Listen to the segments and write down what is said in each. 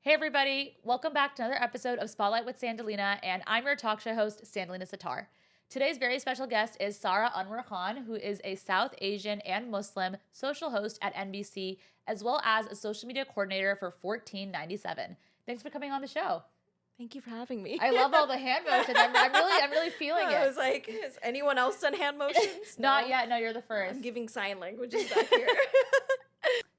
Hey everybody, welcome back to another episode of Spotlight with Sandalina, and I'm your talk show host, Sandalina Sitar. Today's very special guest is Sarah Anwer Khan, who is a South Asian and Muslim social host at NBC, as well as a social media coordinator for 1497. Thanks for coming on the show. Thank you for having me. I love all the hand motions. I'm really feeling it. I was like, has anyone else done hand motions? Not yet. No, you're the first. I'm giving sign languages back here.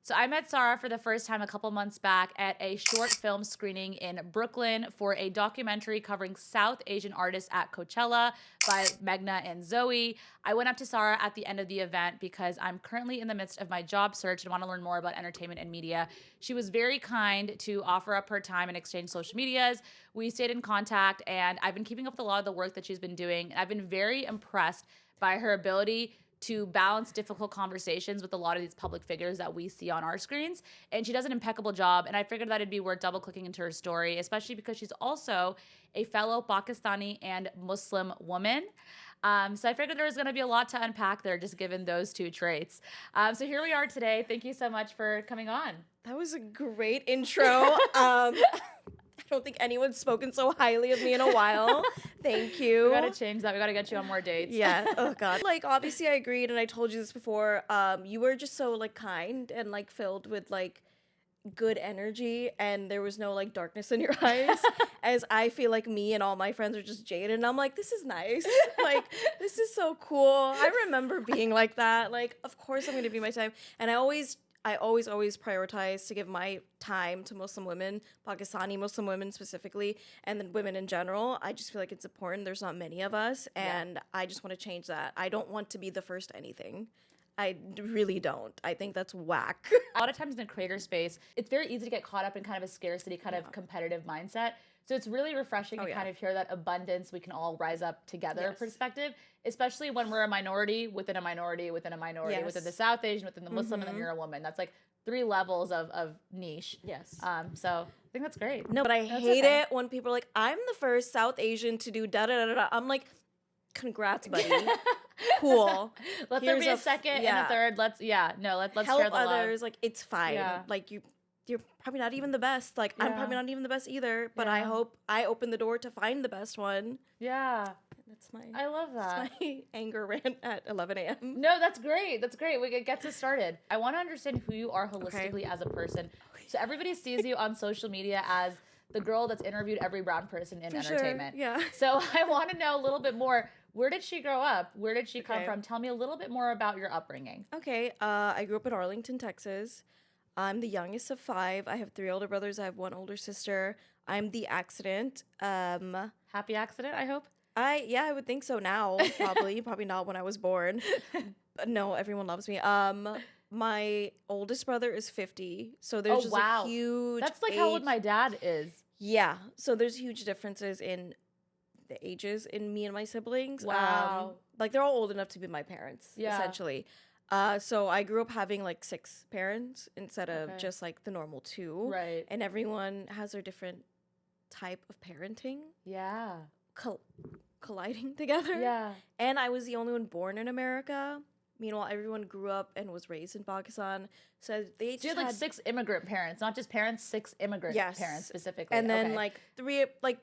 So I met Sarah for the first time a couple months back at a short film screening in Brooklyn for a documentary covering South Asian artists at Coachella by Meghna and Zoe. I went up to Sarah at the end of the event because I'm currently in the midst of my job search and want to learn more about entertainment and media. She was very kind to offer up her time and exchange social medias. We stayed in contact, and I've been keeping up with a lot of the work that she's been doing. I've been very impressed by her ability to balance difficult conversations with a lot of these public figures that we see on our screens. And she does an impeccable job. And I figured that it'd be worth double clicking into her story, especially because she's also a fellow Pakistani and Muslim woman. So I figured there was going to be a lot to unpack there, just given those two traits. So here we are today. Thank you so much for coming on. That was a great intro. I don't think anyone's spoken so highly of me in a while. Thank you. We gotta change that. We gotta get you on more dates. Yeah. Oh God. Like, obviously I agreed, and I told you this before. You were just so like kind and like filled with like good energy, and there was no like darkness in your eyes. As I feel like me and all my friends are just jaded, and I'm like, this is nice. Like, this is so cool. I remember being like that. Like, of course I'm gonna be my time, and I always prioritize to give my time to Muslim women, Pakistani Muslim women specifically, and then women in general. I just feel like it's important. There's not many of us, and I just want to change that. I don't want to be the first anything. I really don't. I think that's whack. A lot of times in the creator space, it's very easy to get caught up in kind of a scarcity, kind of competitive mindset. So it's really refreshing to kind of hear that abundance, we can all rise up together perspective, especially when we're a minority within a minority within a minority, within the South Asian, within the Muslim, and then you're a woman. That's like 3 levels of niche. Yes. So I think that's great. No, but I hate it when people are like, I'm the first South Asian to do da-da-da-da-da. I'm like, congrats, buddy. Cool. Let there be a second and a third. Let's share the help love. others. Like, it's fine. Yeah. Like, you're probably not even the best. Like, I'm probably not even the best either. But I hope I open the door to find the best one. Yeah. I love that. That's my anger rant at 11 a.m. No, that's great. That's great. It gets us started. I want to understand who you are holistically as a person. So everybody sees you on social media as the girl that's interviewed every brown person in entertainment. Sure. Yeah. So I want to know a little bit more. Where did she grow up? Where did she come from? Tell me a little bit more about your upbringing. Okay. I grew up in Arlington, Texas. I'm the youngest of 5. I have 3 older brothers. I have 1 older sister. I'm the accident. Happy accident, I hope? I would think so now, probably. Probably not when I was born. But no, everyone loves me. My oldest brother is 50. So there's just a huge That's like how old my dad is. Yeah. So there's huge differences in the ages in me and my siblings. Wow. Like, they're all old enough to be my parents, essentially. So I grew up having like 6 parents instead of just like the normal 2. Right. And everyone has their different type of parenting. Yeah. Colliding together. Yeah. And I was the only one born in America. Meanwhile, everyone grew up and was raised in Pakistan. So they just had like 6 immigrant parents, not just parents, 6 immigrant parents specifically. And then like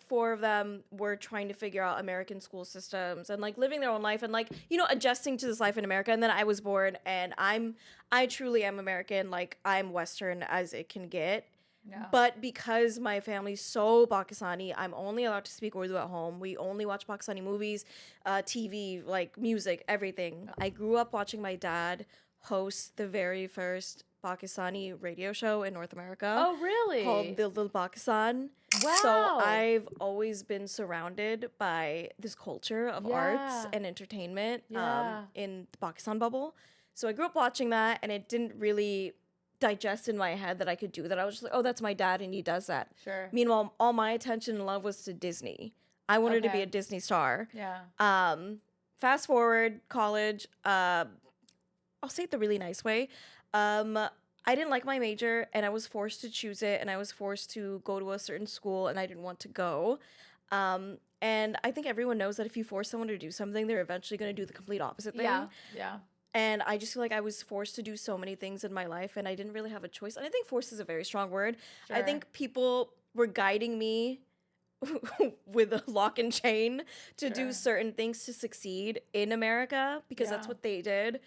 4 of them were trying to figure out American school systems and like living their own life and like, you know, adjusting to this life in America. And then I was born, and I truly am American. Like, I'm Western as it can get. Yeah. But because my family's so Pakistani, I'm only allowed to speak Urdu at home. We only watch Pakistani movies, TV, like music, everything. I grew up watching my dad host the very first Pakistani radio show in North America. Oh, really? Called Dil Pakistan. Wow. So I've always been surrounded by this culture of arts and entertainment in the Pakistan bubble. So I grew up watching that, and it didn't really digest in my head that I could do that. I was just like, oh, that's my dad, and he does that. Sure. Meanwhile, all my attention and love was to Disney. I wanted to be a Disney star. Yeah. Fast forward, college. I'll say it the really nice way. I didn't like my major, and I was forced to choose it, and I was forced to go to a certain school, and I didn't want to go. And I think everyone knows that if you force someone to do something, they're eventually going to do the complete opposite thing. Yeah. And I just feel like I was forced to do so many things in my life, and I didn't really have a choice. And I think forced is a very strong word. I Sure. think people were guiding me with a lock and chain to do Sure. certain things to succeed in America because that's Yeah. what they did.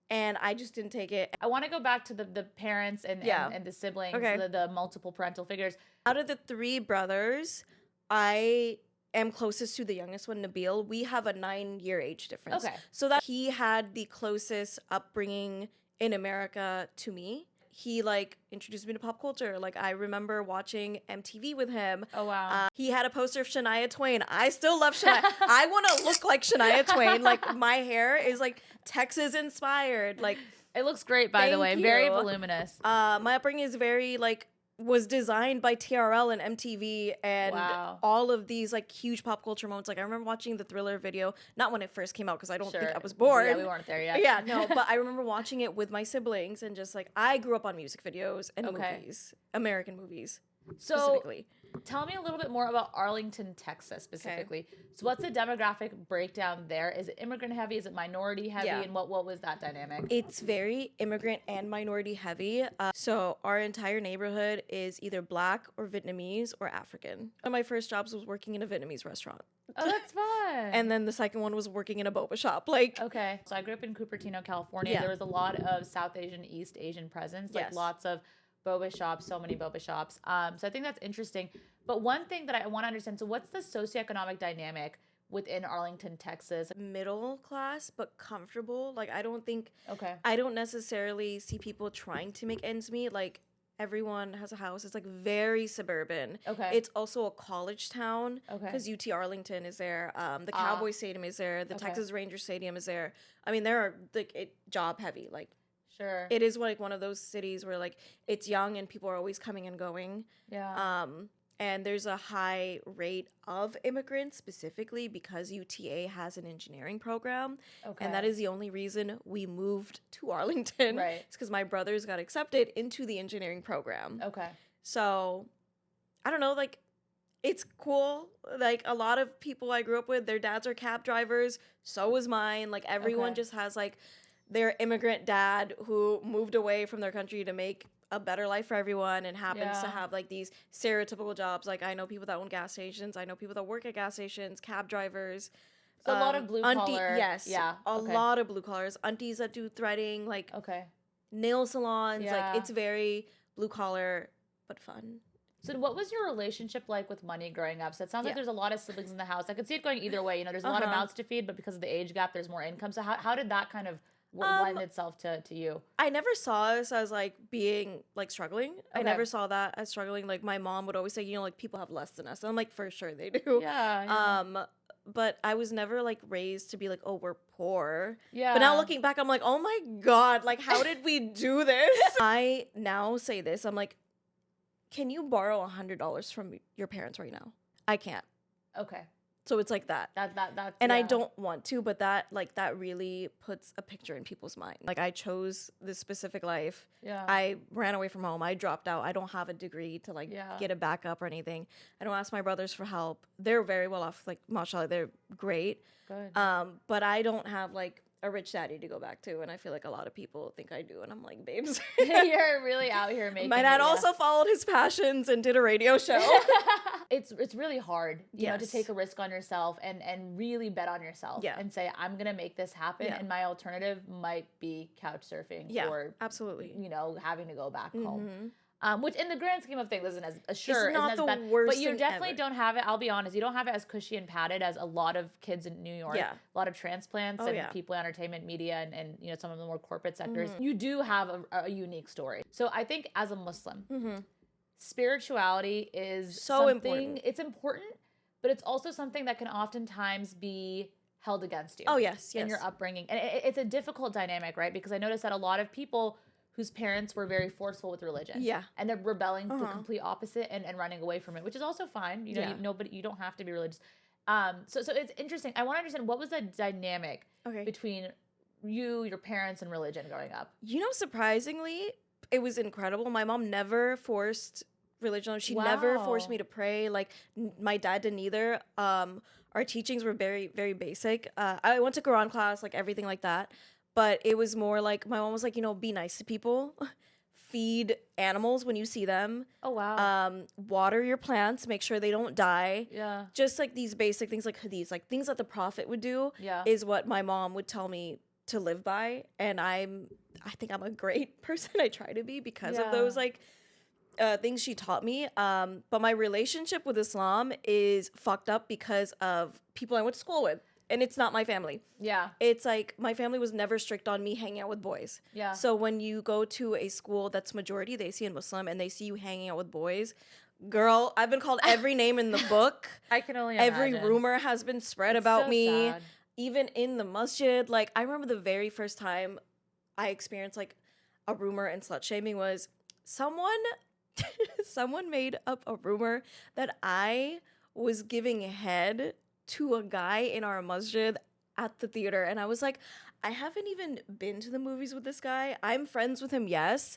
And I just didn't take it. I want to go back to the parents and, Yeah. and the siblings, Okay. the multiple parental figures. Out of the 3 brothers, I am closest to the youngest one, Nabil. We have a 9-year age difference. Okay. So that he had the closest upbringing in America to me. He like introduced me to pop culture. Like I remember watching MTV with him. Oh, wow. He had a poster of Shania Twain. I still love Shania. I want to look like Shania Twain. Like my hair is like Texas inspired. Like It looks great, by the way. Thank Very you. voluminous. my upbringing is very like was designed by TRL and MTV and Wow. all of these like huge pop culture moments. Like I remember watching the Thriller video, not when it first came out because I don't think I was born. Yeah, we weren't there yet. Yeah, no, but I remember watching it with my siblings and just like I grew up on music videos and Okay. movies, American movies So specifically. tell me a little bit more about Arlington, Texas specifically. So what's the demographic breakdown there? Is it immigrant heavy? Is it minority heavy? Yeah. And what was that dynamic? It's very immigrant and minority heavy. So our entire neighborhood is either Black or Vietnamese or African. One of my first jobs was working in a Vietnamese restaurant. Oh, that's fun. And then the second one was working in a boba shop. Like, Okay. So I grew up in Cupertino, California. Yeah. There was a lot of South Asian, East Asian presence, like Yes. lots of boba shops, so many boba shops. So I think that's interesting. But one thing that I want to understand, so what's the socioeconomic dynamic within Arlington, Texas? middle class, but comfortable. Like, I Okay. don't necessarily see people trying to make ends meet. Like, everyone has a house. It's like very suburban. Okay. It's also a college town Okay. because UT Arlington is there. The Cowboy Stadium is there. The Okay. Texas Ranger Stadium is there. I mean, there are like job heavy. Like, Sure. it is like one of those cities where like it's young and people are always coming and going. Yeah. And there's a high rate of immigrants specifically because UTA has an engineering program. Okay. And that is the only reason we moved to Arlington. Right. It's because my brothers got accepted into the engineering program. Okay. So I don't know, like it's cool. Like a lot of people I grew up with, their dads are cab drivers. So was mine. Like everyone Okay. just has like their immigrant dad who moved away from their country to make a better life for everyone and happens to Yeah. have like these stereotypical jobs. Like I know people that own gas stations. I know people that work at gas stations, cab drivers. So a lot of blue collar. Yes. Yeah. A Okay. lot of blue collars. Aunties that do threading, like Okay. nail salons. Yeah. Like it's very blue collar but fun. So what was your relationship like with money growing up? So it sounds like Yeah. there's a lot of siblings in the house. I could see it going either way. You know, there's a lot of Uh-huh. mouths to feed, but because of the age gap, there's more income. So how did that kind of lend itself to you? I never saw us as like being like struggling. I Okay. never saw that as struggling. Like my mom would always say, you know, like people have less than us. And I'm like, for sure they do. Yeah. But I was never like raised to be like, oh, we're poor. Yeah. But now looking back, I'm like, oh my God, like how did we do this? I now say this. I'm like, can you borrow $100 from your parents right now? I can't. Okay. So it's like that. That's And I yeah. don't want to, but that really puts a picture in people's mind. Like I chose this specific life. Yeah. I ran away from home. I dropped out. I don't have a degree to like Yeah. get a backup or anything. I don't ask my brothers for help. They're very well off. Like mashallah, they're great. Good. But I don't have like a rich daddy to go back to, and I feel like a lot of people think I do, and I'm like, babes. You're really out here making My dad it, yeah. also followed his passions and did a radio show. It's really hard, you know, to Yes. take a risk on yourself and really bet on yourself Yeah. and say, I'm gonna make this happen, Yeah. and my alternative might be couch surfing Yeah, or absolutely. you know, having to go back home. Mhm. Which in the grand scheme of things isn't as sure not isn't the as bad. worst But you thing definitely ever. don't have it, I'll be honest, you don't have it as cushy and padded as a lot of kids in New York. Yeah. A lot of transplants Oh, and yeah. people in entertainment media and you know some of the more corporate sectors. Mm-hmm. You do have a unique story. So I think as a Muslim, Mhm. spirituality is So something, important. it's important, but it's also something that can oftentimes be held against you Oh yes, yes. in your upbringing. And it's a difficult dynamic, right? Because I noticed that a lot of people whose parents were very forceful with religion. Yeah. And they're rebelling the Uh-huh. complete opposite and running away from it, which is also fine. You know, Yeah. you don't have to be religious. So it's interesting. I want to understand, what was the dynamic Okay. between you, your parents, and religion growing up? You know, surprisingly, it was incredible. My mom never forced religion. She never forced Wow. me to pray. Like my dad didn't either. Our teachings were very, very basic. I went to Quran class, like everything like that. but it was more like my mom was like, be nice to people, feed animals when you see them, Oh wow. water your plants, make sure they don't die. Yeah. Just like these basic things, like these like things that the prophet would do, Yeah. is what my mom would tell me to live by, and I think I'm a great person. I try to be because of those like things she taught me. But my relationship with Islam is fucked up because of people I went to school with. And it's not my family. Yeah. It's like my family was never strict on me hanging out with boys. Yeah. So when you go to a school that's majority Desi Muslim and they see you hanging out with boys, girl, I've been called every name in the book. I can only imagine. Every rumor has been spread about so me. sad. Even in the masjid. Like, I remember the very first time I experienced like a rumor and slut shaming was someone made up a rumor that I was giving head to a guy in our masjid at the theater, and I was like, I haven't even been to the movies with this guy. I'm friends with him, yes,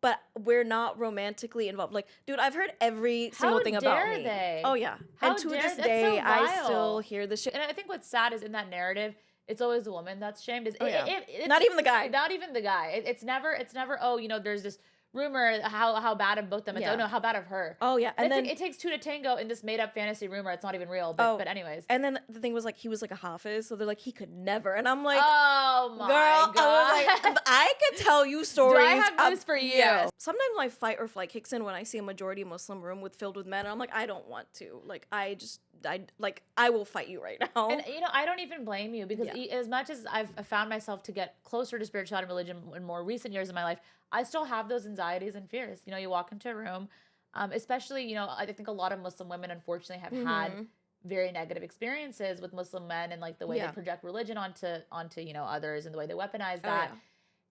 but we're not romantically involved. Like, dude, I've heard every single thing about me. They? Oh yeah, How and to dare this that's day, so I vile. still hear this shit. And I think what's sad is in that narrative, it's always the woman that's shamed. It's Not even the guy. Not even the guy. It's never. Oh, there's this rumor how bad of both of them. It's, oh no, how bad of her. Oh yeah, and then it takes two to tango in this made up fantasy rumor. It's not even real. But anyways. And then the thing was like he was like a hafiz, so they're like he could never. And I'm like, oh my girl, god, I was like, I could tell you stories. Do I have news for you? Yeah. Sometimes my fight or flight kicks in when I see a majority Muslim room filled with men, and I'm like, I don't want to. Like I will fight you right now. And I don't even blame you because as much as I've found myself to get closer to spirituality and religion in more recent years of my life, I still have those anxieties and fears. You walk into a room, especially, I think a lot of Muslim women unfortunately have had very negative experiences with Muslim men and like the way they project religion onto others and the way they weaponize that.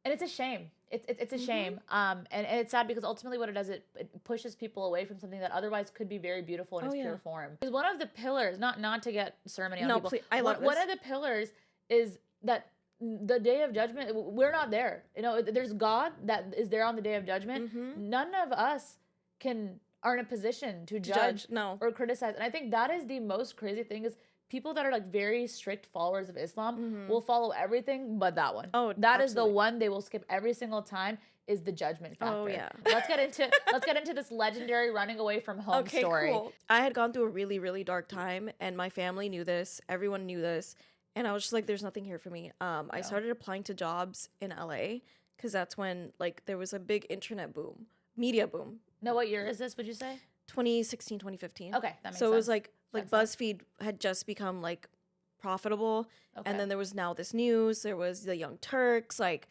And it's a shame. It's a shame. And it's sad because ultimately what it does, it pushes people away from something that otherwise could be very beautiful in its pure form. Because one of the pillars, not to get sermony on people. Please, I love this. One of the pillars is that the day of judgment, we're not there. There's God that is there on the day of judgment. None of us are in a position to judge or criticize. And I think that is the most crazy thing is people that are like very strict followers of Islam will follow everything but that one. Oh, that is the one they will skip every single time is the judgment factor. Oh yeah. Let's get into this legendary running away from home story. Cool. I had gone through a really, really dark time and my family knew this. Everyone knew this. And I was just like, there's nothing here for me. I started applying to jobs in LA because that's when like there was a big internet boom, media boom. Now, what year is this, would you say? 2016, 2015. Okay, that makes sense. So it was like BuzzFeed had just become like profitable. Okay. And then there was Now This News. There was the Young Turks. Like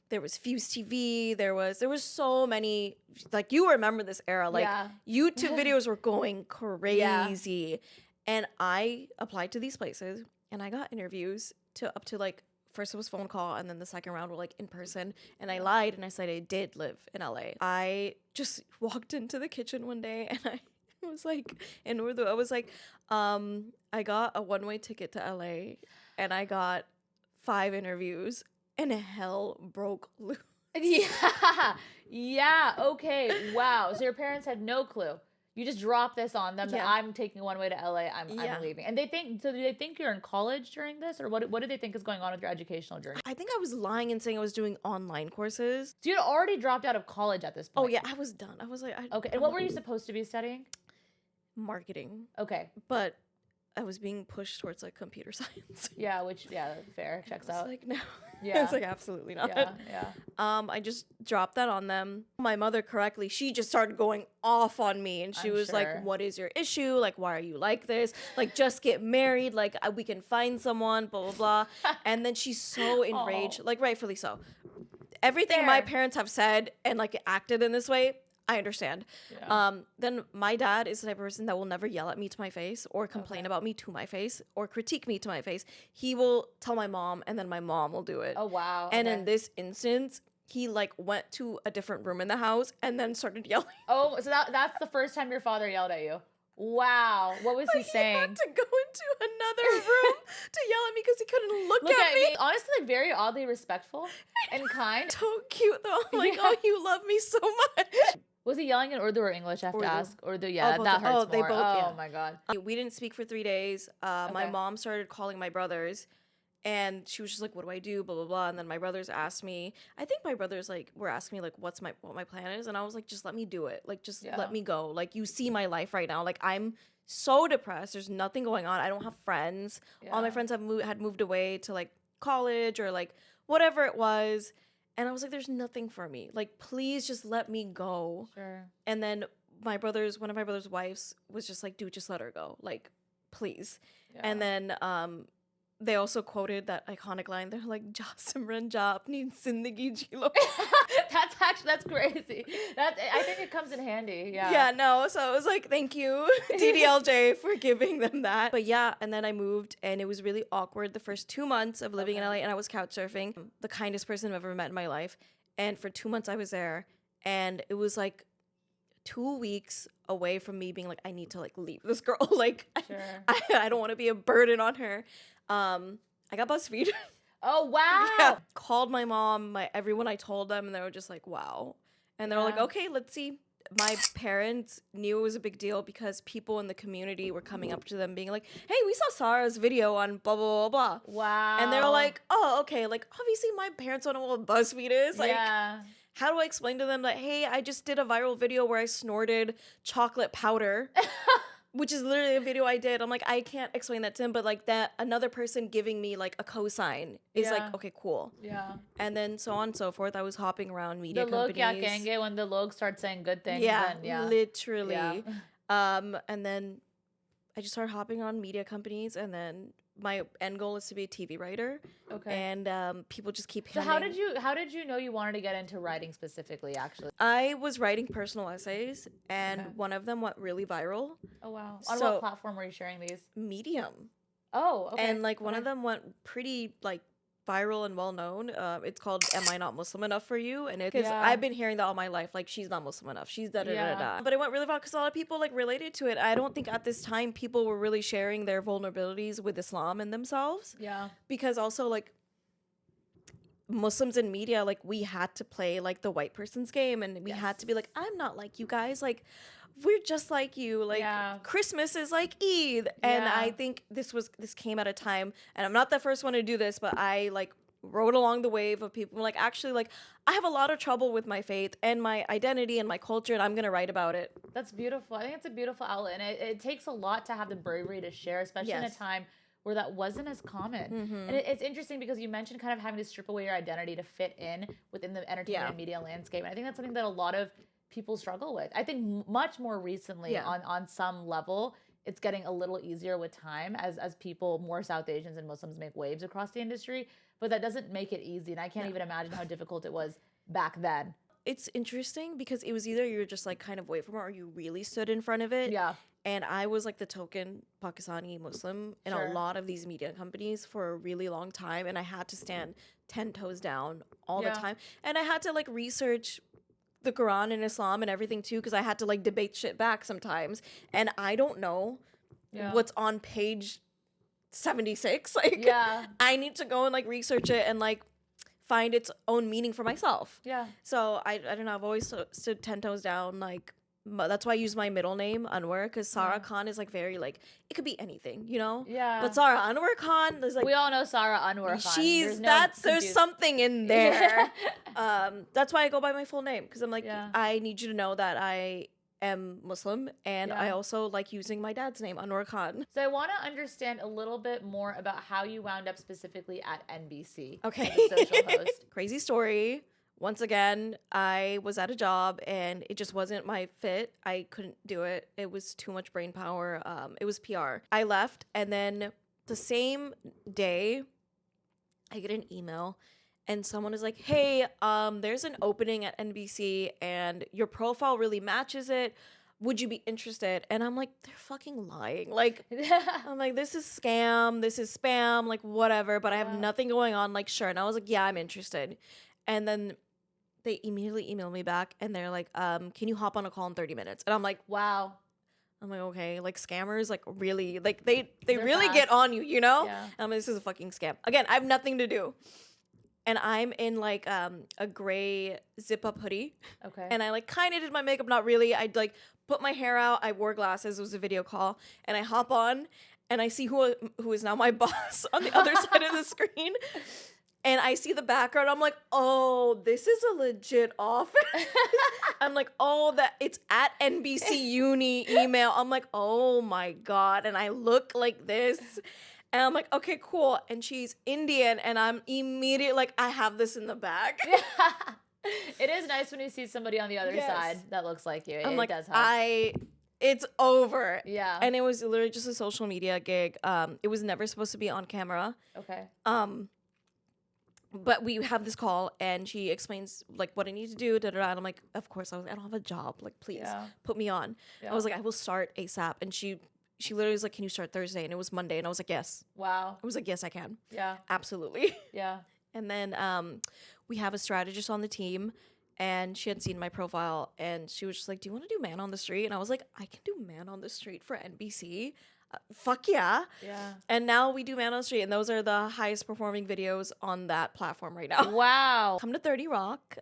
there was Fuse TV. There was so many, like you remember this era. Like YouTube videos were going crazy. And I applied to these places and I got interviews up to like, first it was phone call and then the second round were like in person. And I lied and I said I did live in LA. I just walked into the kitchen one day and I was like, in Urdu, I was like, I got a one-way ticket to LA and I got 5 interviews and hell broke loose. Yeah, okay, wow. So your parents had no clue. You just dropped this on them that I'm taking one way to LA, I'm leaving. And do they think you're in college during this? Or what do they think is going on with your educational journey? I think I was lying and saying I was doing online courses. So you'd already dropped out of college at this point? Oh yeah, I was done. I was like, okay, and what were you supposed to be studying? Marketing. Okay. But I was being pushed towards like computer science. Yeah, fair. Checks out. Like no. Yeah. It's like absolutely not. Yeah. I just dropped that on them. My mother correctly, she just started going off on me and she was like, what is your issue? Like, why are you like this? Like, just get married. Like, we can find someone, blah, blah, blah. And then she's so enraged, like rightfully so. Everything my parents have said and like acted in this way, I understand. Yeah. Then my dad is the type of person that will never yell at me to my face or complain about me to my face or critique me to my face. He will tell my mom and then my mom will do it. Oh, wow. And in this instance, he like went to a different room in the house and then started yelling. Oh, so that's the first time your father yelled at you. Wow. What was he saying? He had to go into another room to yell at me because he couldn't look at me. Honestly, like very oddly respectful and kind. So cute though. I'm like, oh, you love me so much. Was he yelling in Urdu or English? I have to ask. Urdu, yeah, oh, that hurts more. They both, oh my God. We didn't speak for 3 days. My mom started calling my brothers And she was just like, what do I do? Blah, blah, blah. And then my brothers asked me, I think my brothers like were asking me like, what my plan is. And I was like, just let me do it. Like, just let me go. Like, you see my life right now. Like, I'm so depressed. There's nothing going on. I don't have friends. All my friends had moved away to like college or like whatever it was. And I was like, there's nothing for me. Like, please just let me go. Sure. And then one of my brother's wives was just like, dude, just let her go. Like, please. Yeah. And then they also quoted that iconic line. They're like, "Ja Simran ja apni zindagi ji lo." That's crazy. I think it comes in handy. Yeah. Yeah, no. So it was like, thank you, DDLJ, for giving them that. But yeah, and then I moved, and it was really awkward the first 2 months of living in LA, and I was couch surfing. The kindest person I've ever met in my life. And for 2 months I was there, and it was like 2 weeks away from me being like, I need to like leave this girl. Like, sure. I don't want to be a burden on her. I got Buzzfeed. Oh, wow. Yeah. Called my mom, everyone. I told them, and they were just like, wow. And they were like, okay, let's see. My parents knew it was a big deal because people in the community were coming up to them being like, hey, we saw Sarah's video on blah, blah, blah, blah. Wow. And they were like, oh, okay. Like, obviously my parents don't know what BuzzFeed is. Like, how do I explain to them that, hey, I just did a viral video where I snorted chocolate powder, which is literally a video I did. I'm like, I can't explain that to him, but like that another person giving me like a cosign is like, okay, cool. Yeah. And then so on and so forth. I was hopping around media companies. companies. Kya kenge when the log start saying good things. Yeah, then, literally. Yeah. And then I just started hopping on media companies, and then my end goal is to be a TV writer. Okay. And people just keep So how did you know you wanted to get into writing specifically, actually? I was writing personal essays, and one of them went really viral. Oh, wow. On what platform were you sharing these? Medium. Oh, okay. And like one of them went pretty like viral and well known. It's called "Am I Not Muslim Enough for You?" And it's I've been hearing that all my life. Like, she's not Muslim enough. She's da da da da. But it went really viral because a lot of people like related to it. I don't think at this time people were really sharing their vulnerabilities with Islam and themselves. Yeah. Because also like Muslims in media, like we had to play like the white person's game, and we had to be like, I'm not like you guys. Like, we're just like you. Like, Christmas is like Eid. And I think this came at a time, and I'm not the first one to do this, but I like rode along the wave of people like, actually, like, I have a lot of trouble with my faith and my identity and my culture, and I'm gonna write about it. That's beautiful. I think it's a beautiful outlet, and it takes a lot to have the bravery to share, especially in a time where that wasn't as common. And it's interesting because you mentioned kind of having to strip away your identity to fit in within the entertainment and media landscape. And I think that's something that a lot of people struggle with. I think much more recently on some level, it's getting a little easier with time as people, more South Asians and Muslims, make waves across the industry. But that doesn't make it easy. And I can't even imagine how difficult it was back then. It's interesting because it was either you're just like kind of away from it or you really stood in front of it. Yeah. And I was like the token Pakistani Muslim in a lot of these media companies for a really long time. And I had to stand 10 toes down all the time. And I had to like research the Quran and Islam and everything too, because I had to like debate shit back sometimes. And I don't know what's on page 76. Like, I need to go and like research it and like find its own meaning for myself. Yeah. So I don't know. I've always stood 10 toes down. Like, that's why I use my middle name, Anwer, because Sarah Khan is like very like, it could be anything, you know? Yeah. But Sarah Anwer Khan, there's like, we all know Sarah Anwer Khan. There's something in there. That's why I go by my full name, because I'm like, I need you to know that I am Muslim, and I also like using my dad's name, Anwer Khan. So I want to understand a little bit more about how you wound up specifically at NBC. Okay. As a social host. Crazy story. Once again, I was at a job and it just wasn't my fit. I couldn't do it. It was too much brain power. It was PR. I left, and then the same day, I get an email and someone is like, hey, there's an opening at NBC and your profile really matches it. Would you be interested? And I'm like, they're fucking lying. Like, I'm like, this is scam. This is spam. Like, whatever. But I have nothing going on. Like, sure. And I was like, yeah, I'm interested. And then they immediately emailed me back and they're like, can you hop on a call in 30 minutes? And I'm like, wow. I'm like, okay, like scammers, like really, like they're really fast. Get on you, you know? Yeah. And I'm like, this is a fucking scam. Again, I have nothing to do. And I'm in like a gray zip up hoodie. Okay. And I like kind of did my makeup, not really. I'd like put my hair out. I wore glasses. It was a video call. And I hop on and I see who is now my boss on the other side of the screen. And I see the background. I'm like, oh, this is a legit office. I'm like, oh, it's at NBC Uni email. I'm like, oh my God. And I look like this. And I'm like, okay, cool. And she's Indian. And I'm immediately like, I have this in the bag. It is nice when you see somebody on the other side that looks like you. I'm it like, does help. It's over. Yeah. And it was literally just a social media gig. It was never supposed to be on camera. Okay. But we have this call, and she explains, like, what I need to do, and I'm like, of course. I was like, I don't have a job. Like, please, put me on. I was like, I will start ASAP. And she literally was like, can you start Thursday? And it was Monday, and I was like, yes. Wow. I was like, yes, I can. Yeah. Absolutely. Yeah. And then we have a strategist on the team, and she had seen my profile, and she was just like, do you want to do Man on the Street? And I was like, I can do Man on the Street for NBC. Fuck yeah. Yeah. And now we do Man on the Street, and those are the highest performing videos on that platform right now. Wow. Come to 30 Rock.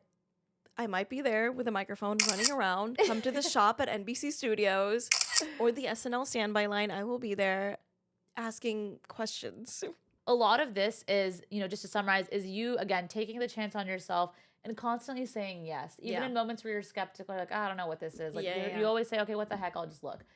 I might be there with a microphone running around. Come to the shop at NBC Studios or the SNL standby line. I will be there asking questions. A lot of this is, just to summarize, is you, again, taking the chance on yourself and constantly saying yes. Even in moments where you're skeptical, like, I don't know what this is. Like, you always say, okay, what the heck? I'll just look.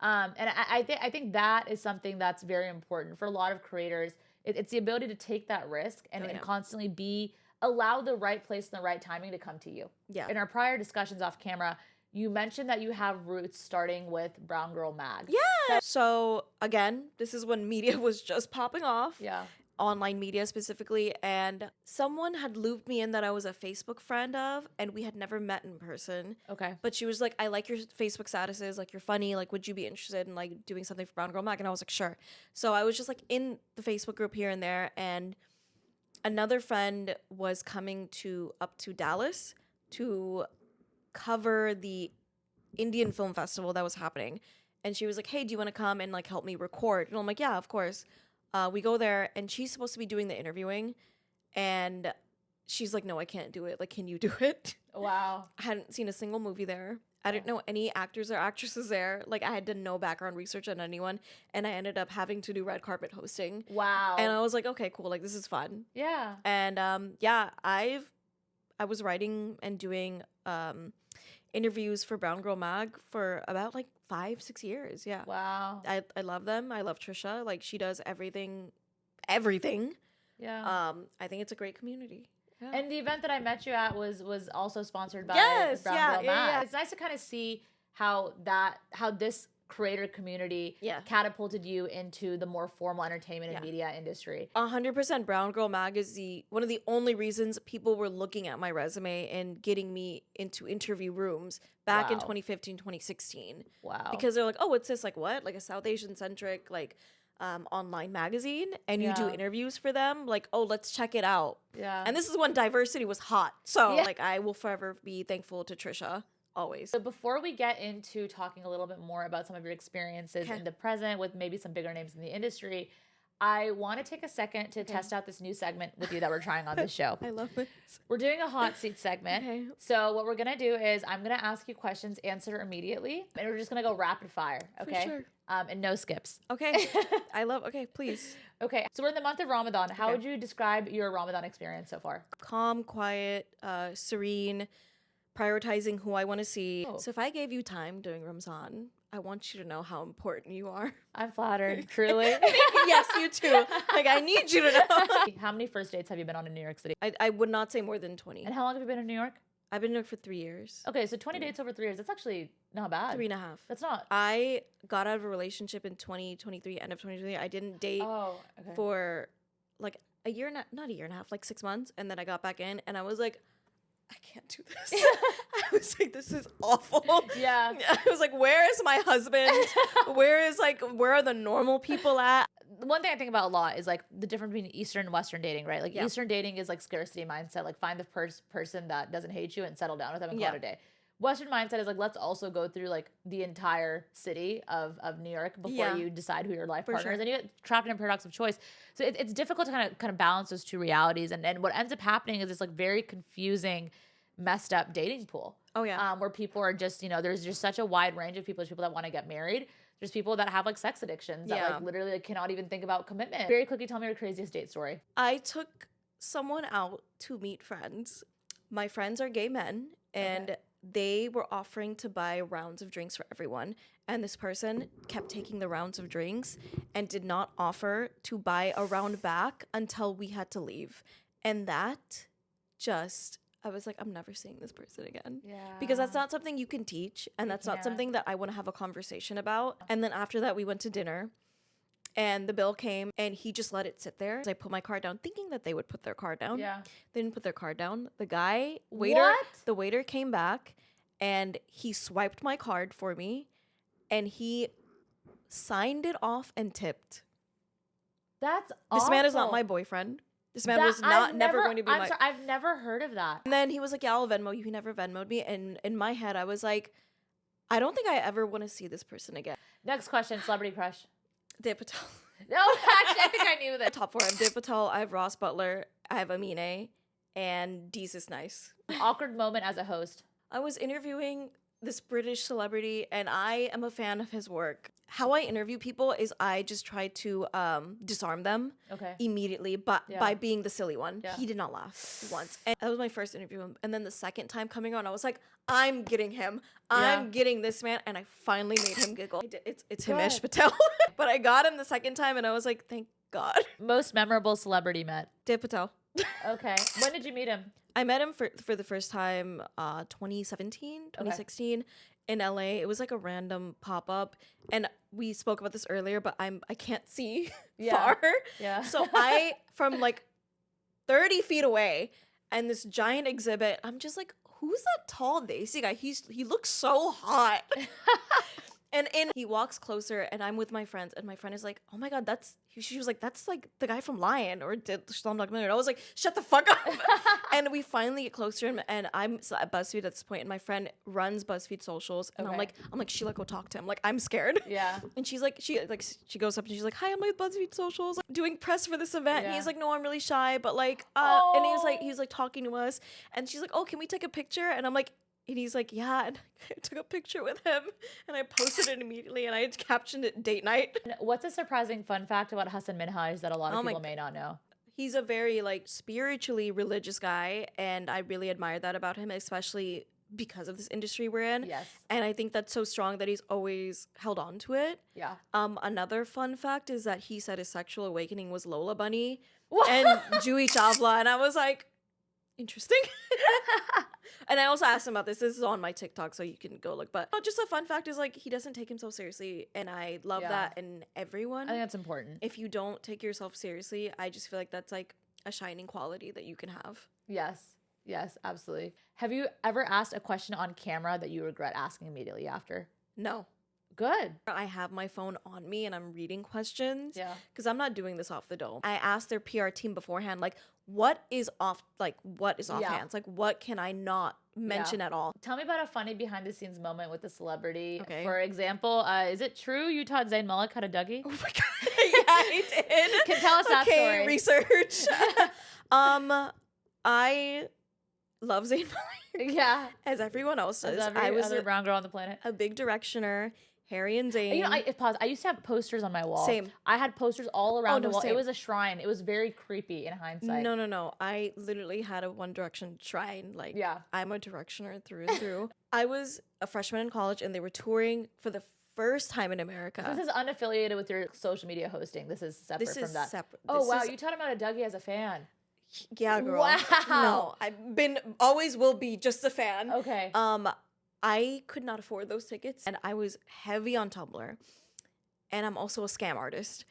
And I think that is something that's very important for a lot of creators. It's the ability to take that risk and constantly allow the right place and the right timing to come to you. Yeah. In our prior discussions off camera, you mentioned that you have roots starting with Brown Girl Mag. Yeah. So again, this is when media was just popping off. Yeah. Online media specifically, and someone had looped me in that I was a Facebook friend of, and we had never met in person. Okay. But she was like, I like your Facebook statuses, like you're funny, like would you be interested in like doing something for Brown Girl Mag? And I was like, sure. So I was just like in the Facebook group here and there, and another friend was coming up to Dallas to cover the Indian Film Festival that was happening. And she was like, hey, do you want to come and like help me record? And I'm like, yeah, of course. We go there, and she's supposed to be doing the interviewing, and she's like, no, I can't do it. Like, can you do it? Wow. I hadn't seen a single movie there. I didn't know any actors or actresses there. Like, I had done no background research on anyone, and I ended up having to do red carpet hosting. Wow. And I was like, okay, cool. Like, this is fun. Yeah. And I was writing and doing interviews for Brown Girl Mag for about like 5-6 years. Yeah. Wow. I love them. I love Trisha. Like, she does everything. Yeah. I think it's a great community. Yeah. And the event that I met you at was also sponsored by Brown Girl Mag. Yeah. It's nice to kind of see how this creator community catapulted you into the more formal entertainment and media industry. 100%. Brown Girl Mag is one of the only reasons people were looking at my resume and getting me into interview rooms back in 2015, 2016. Wow. Because they're like, oh, what's this? Like, what? Like a South Asian centric, like, online magazine, and you do interviews for them. Like, oh, let's check it out. Yeah. And this is when diversity was hot. So, like, I will forever be thankful to Trisha. Always. So before we get into talking a little bit more about some of your experiences in the present with maybe some bigger names in the industry, I want to take a second to test out this new segment with you that we're trying on this show. I love this. We're doing a hot seat segment. Okay. So what we're going to do is I'm going to ask you questions, answer immediately, and we're just going to go rapid fire, okay? For sure. And no skips. Okay. Okay, please. Okay. So we're in the month of Ramadan. How would you describe your Ramadan experience so far? Calm, quiet, serene, prioritizing who I want to see. Oh. So if I gave you time during Ramzan, I want you to know how important you are. I'm flattered, truly. Yes, you too. Like, I need you to know. How many first dates have you been on in New York City? I would not say more than 20. And how long have you been in New York? I've been in New York for 3 years. Okay, so 20 dates over 3 years. That's actually not bad. 3.5. That's not. I got out of a relationship in 2023, end of 2023. I didn't date for like a year, not a year and a half, like 6 months. And then I got back in, and I was like, I can't do this. I was like, this is awful. Yeah. I was like, where is my husband? Where are the normal people at? One thing I think about a lot is like the difference between Eastern and Western dating, right? Like Eastern dating is like scarcity mindset, like find the person that doesn't hate you and settle down with them and call it a day. Western mindset is like, let's also go through like the entire city of New York before you decide who your life partner is. And you get trapped in a paradox of choice. So it's difficult to kind of balance those two realities. And what ends up happening is this like very confusing, messed up dating pool. Oh yeah. Where people are just, there's just such a wide range of people. There's people that want to get married. There's people that have like sex addictions that like literally like, cannot even think about commitment. Very quickly, tell me your craziest date story. I took someone out to meet friends. My friends are gay men, and they were offering to buy rounds of drinks for everyone. And this person kept taking the rounds of drinks and did not offer to buy a round back until we had to leave. And that just, I was like, I'm never seeing this person again. Yeah. Because that's not something you can teach. And that's not something that I want to have a conversation about. And then after that, we went to dinner. And the bill came, and he just let it sit there. I put my card down, thinking that they would put their card down. Yeah. They didn't put their card down. The waiter came back, and he swiped my card for me, and he signed it off and tipped. That's This awful. man is not my boyfriend. This man was never going to be my... I've never heard of that. And then he was like, yeah, I'll Venmo you. He never Venmoed me. And in my head, I was like, I don't think I ever want to see this person again. Next question, celebrity crush. Dev Patel. No, actually, I think I knew that. Top 4, I have Dev Patel, I have Ross Butler, I have Amine, and Deez is nice. Awkward moment as a host. I was interviewing this British celebrity, and I am a fan of his work. How I interview people is I just try to disarm them immediately, but by being the silly one. Yeah. He did not laugh once. And that was my first interview. And then the second time coming on, I was like, I'm getting him. I'm getting this man. And I finally made him giggle. It's Himesh Patel. But I got him the second time, and I was like, thank God. Most memorable celebrity met? Dev Patel. Okay. When did you meet him? I met him for the first time 2016 in LA. It was like a random pop-up, and we spoke about this earlier, but I can't see far. Yeah. So I, from like 30 feet away, and this giant exhibit, I'm just like, who's that tall Desi guy? He looks so hot. And he walks closer, and I'm with my friends, and my friend is like, oh my God, she was like, that's like the guy from Lion or did Slumdog Millionaire. I was like, shut the fuck up. And we finally get closer, and I'm at Buzzfeed at this point, and my friend runs Buzzfeed socials, and I'm like, Sheila, go talk to him. Like, I'm scared. Yeah. And she's like, she goes up and she's like, hi, I'm with Buzzfeed socials, like, doing press for this event. And he's like, no, I'm really shy, but like, and he was like talking to us, and she's like, oh, can we take a picture? And I'm like, and he's like, yeah, and I took a picture with him, and I posted it immediately, and I had captioned it date night. What's a surprising fun fact about Hasan Minhaj that a lot of people may not know? He's a very like spiritually religious guy, and I really admire that about him, especially because of this industry we're in. Yes. And I think that's so strong that he's always held on to it. Yeah. Another fun fact is that he said his sexual awakening was Lola Bunny and Jui Chavla, and I was like, interesting. And I also asked him about this. This is on my TikTok, so you can go look. But just a fun fact is like he doesn't take himself seriously, and I love that in everyone. I think that's important. If you don't take yourself seriously, I just feel like that's like a shining quality that you can have. Yes. Yes, absolutely. Have you ever asked a question on camera that you regret asking immediately after? No. Good. I have my phone on me and I'm reading questions. Yeah. Because I'm not doing this off the dome. I asked their PR team beforehand, like, what is offhand? Like, what can I not mention at all? Tell me about a funny behind the scenes moment with a celebrity. Okay. For example, is it true you taught Zayn Malik how to Dougie? Oh my God. Yeah, I did. Can tell us that story. Research. I love Zayn Malik. Yeah. As everyone else does. I was a brown girl on the planet. A big directioner. Harry and Zayn. You know, I used to have posters on my wall. Same. I had posters all around the wall. Same. It was a shrine. It was very creepy in hindsight. No. I literally had a One Direction shrine. Like, I'm a directioner through and through. I was a freshman in college, and they were touring for the first time in America. This is unaffiliated with your social media hosting. This is separate from that. Separate. Oh, wow. You taught him how to Dougie as a fan. Yeah, girl. Wow. No, always will be just a fan. Okay. I could not afford those tickets, and I was heavy on Tumblr, and I'm also a scam artist,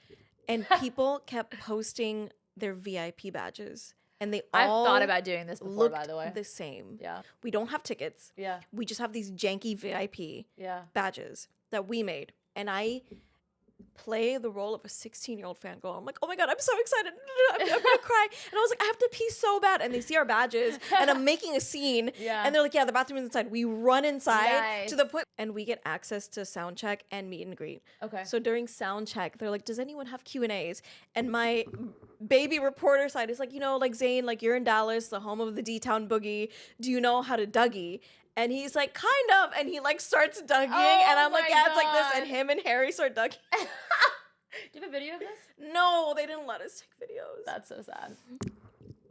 and people kept posting their VIP badges, and I've thought about doing this before, by the way. The same. Yeah. We don't have tickets. Yeah. We just have these janky VIP badges that we made, and I play the role of a 16-year-old fangirl. I'm like, oh my God, I'm so excited. I'm gonna cry. And I was like, I have to pee so bad. And they see our badges, and I'm making a scene. Yeah. And they're like, yeah, the bathroom is inside. We run inside to the point, and we get access to sound check and meet and greet. Okay. So during sound check, they're like, does anyone have Q&As? And my baby reporter side is like, you know, like, Zayn, like, you're in Dallas, the home of the D-Town Boogie. Do you know how to Dougie? And he's like, kind of. And he like starts dugging. Oh and I'm like, my yeah, it's like this. God. And him and Harry start dugging. Do you have a video of this? No, they didn't let us take videos. That's so sad.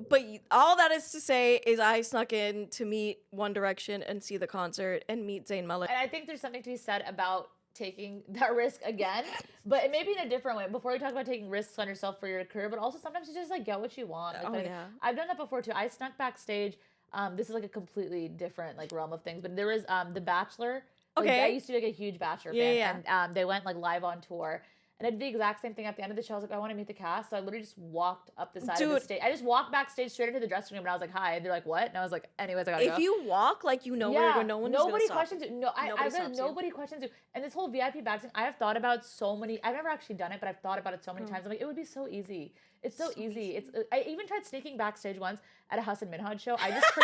But all that is to say is I snuck in to meet One Direction and see the concert and meet Zayn Malik. And I think there's something to be said about taking that risk again, but it may be in a different way. Before we talk about taking risks on yourself for your career, but also sometimes you just like get what you want. Like, yeah. I've done that before too. I snuck backstage. This is like a completely different like realm of things, but there was The Bachelor. Like, Okay. I used to be like a huge Bachelor fan, and they went like live on tour. And I did the exact same thing at the end of the show. I was like, I want to meet the cast. So I literally just walked up the side of the stage. I just walked backstage straight into the dressing room and I was like, hi. And they're like, what? And I was like, anyways, I gotta go. If you walk, like, you know where you're going, nobody questions you. No, nobody questions you. And this whole VIP badge thing, I have thought about so many. I've never actually done it, but I've thought about it so many times. I'm like, it would be so easy. It's so easy. I even tried sneaking backstage once at a Hasan Minhaj show. I just fun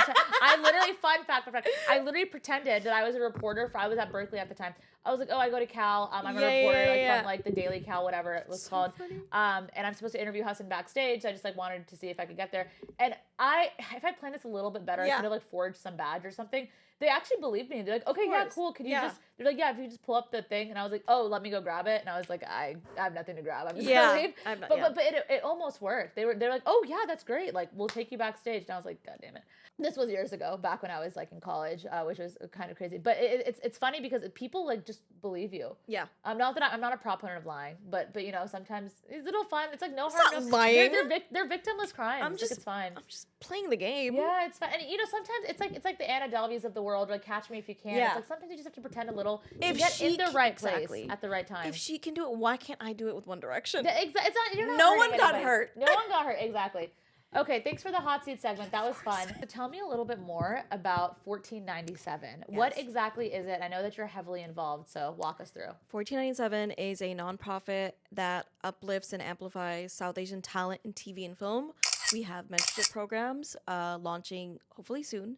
fact. I literally pretended that I was a reporter. I was at Berkeley at the time. I was like, oh, I go to Cal. I'm a reporter from like the Daily Cal, whatever it was called. Funny. And I'm supposed to interview Hasan backstage. So I just like wanted to see if I could get there. And if I planned this a little bit better, I could have like forged some badge or something. They actually believed me. They're like, okay, yeah, cool. Could you just? They're like, yeah, if you just pull up the thing. And I was like, oh, let me go grab it. And I was like, I have nothing to grab. I'm just gonna leave. But it almost worked. They're like, oh yeah, that's great. Like we'll take you backstage. And I was like, God damn it. This was years ago, back when I was like in college, which was kind of crazy. But it's funny because people like just believe you. Yeah. I'm not a proponent of lying, but you know sometimes it's a little fun. It's like no It's harm. not no, lying. They're victimless crimes. It's fine. I'm just playing the game. Yeah, it's fine. And you know sometimes it's like the Anna Delveys of the world, like Catch Me If You Can. Yeah. It's like sometimes you just have to pretend a little to If get she in the right exactly. place at the right time. If she can do it, why can't I do it with One Direction? It's not. You're not No hurting one got anybody. hurt. No one got hurt. Exactly. Okay, thanks for the hot seat segment. That was fun. So tell me a little bit more about 1497. Yes. What exactly is it? I know that you're heavily involved, so walk us through. 1497 is a nonprofit that uplifts and amplifies South Asian talent in TV and film. We have mentorship programs launching hopefully soon,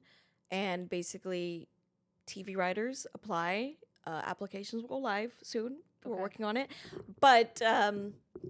and basically TV writers apply. Applications will go live soon. Okay. We're working on it. But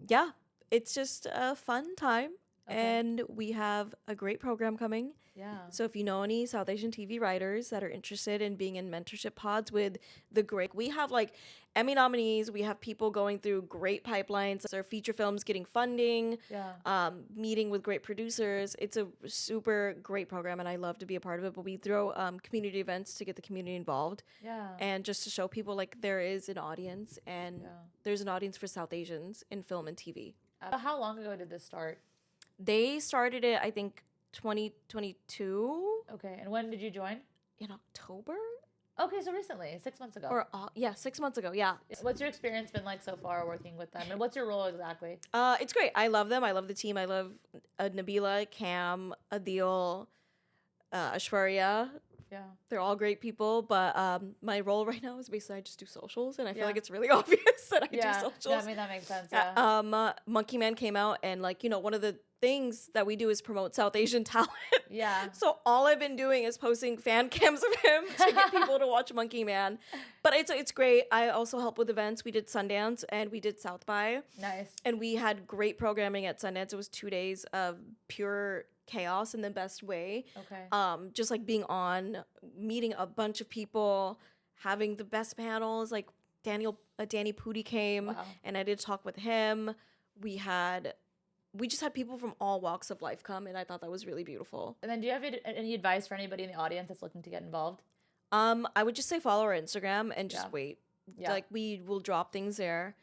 yeah, it's just a fun time. Okay. And we have a great program coming. Yeah. So if you know any South Asian TV writers that are interested in being in mentorship pods with the great, we have like Emmy nominees. We have people going through great pipelines. Our feature films getting funding. Yeah. Meeting with great producers. It's a super great program, and I love to be a part of it. But we throw community events to get the community involved. Yeah. And just to show people like there is an audience, and there's an audience for South Asians in film and TV. How long ago did this start? They started it, I think, 2022. Okay, and when did you join? In October? Okay, so recently, 6 months ago. Or 6 months ago, yeah. What's your experience been like so far working with them? And what's your role exactly? It's great. I love them. I love the team. I love Nabila, Cam, Adil, Ashwarya. Yeah. They're all great people, but my role right now is basically I just do socials, and I feel like it's really obvious that I do socials. Yeah, I mean, that makes sense, yeah. Monkey Man came out, and like, you know, one of the things that we do is promote South Asian talent. Yeah. So all I've been doing is posting fan cams of him to get people to watch Monkey Man. But it's great. I also help with events. We did Sundance and we did South by. Nice. And we had great programming at Sundance. It was 2 days of pure chaos in the best way. Okay. Just like being on, meeting a bunch of people, having the best panels. Like Danny Pudi came, and I did talk with him. We just had people from all walks of life come, and I thought that was really beautiful. And then do you have any advice for anybody in the audience that's looking to get involved? I would just say follow our Instagram and just wait. Yeah. Like, we will drop things there.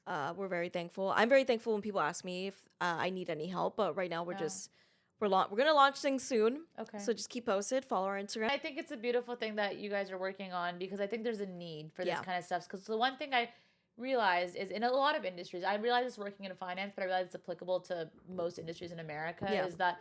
We're very thankful. I'm very thankful when people ask me if I need any help, but right now we're going to launch things soon. Okay. So just keep posted, follow our Instagram. I think it's a beautiful thing that you guys are working on, because I think there's a need for this kind of stuff. Because the one thing I realized is in a lot of industries, I realize this working in finance, but I realize it's applicable to most industries in America, is that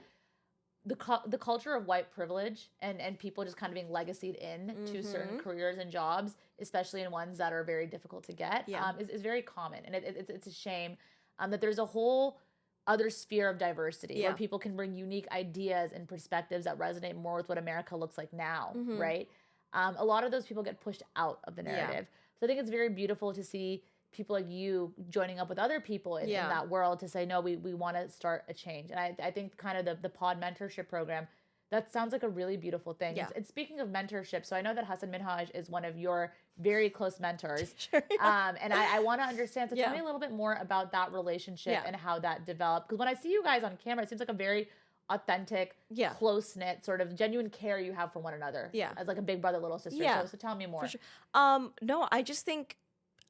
the culture of white privilege and people just kind of being legacied in to certain careers and jobs, especially in ones that are very difficult to get, is very common. And it's a shame that there's a whole other sphere of diversity where people can bring unique ideas and perspectives that resonate more with what America looks like now, right? A lot of those people get pushed out of the narrative. So I think it's very beautiful to see people like you joining up with other people in that world to say, no, we want to start a change. And I think kind of the pod mentorship program That sounds like a really beautiful thing. Yeah. And speaking of mentorship, so I know that Hasan Minhaj is one of your very close mentors. Sure. And I want to understand. So tell Yeah. me a little bit more about that relationship Yeah. and how that developed. Because when I see you guys on camera, it seems like a very authentic, Yeah. close-knit, sort of genuine care you have for one another. Yeah. As like a big brother, little sister. Yeah. So tell me more. For sure. No, I just think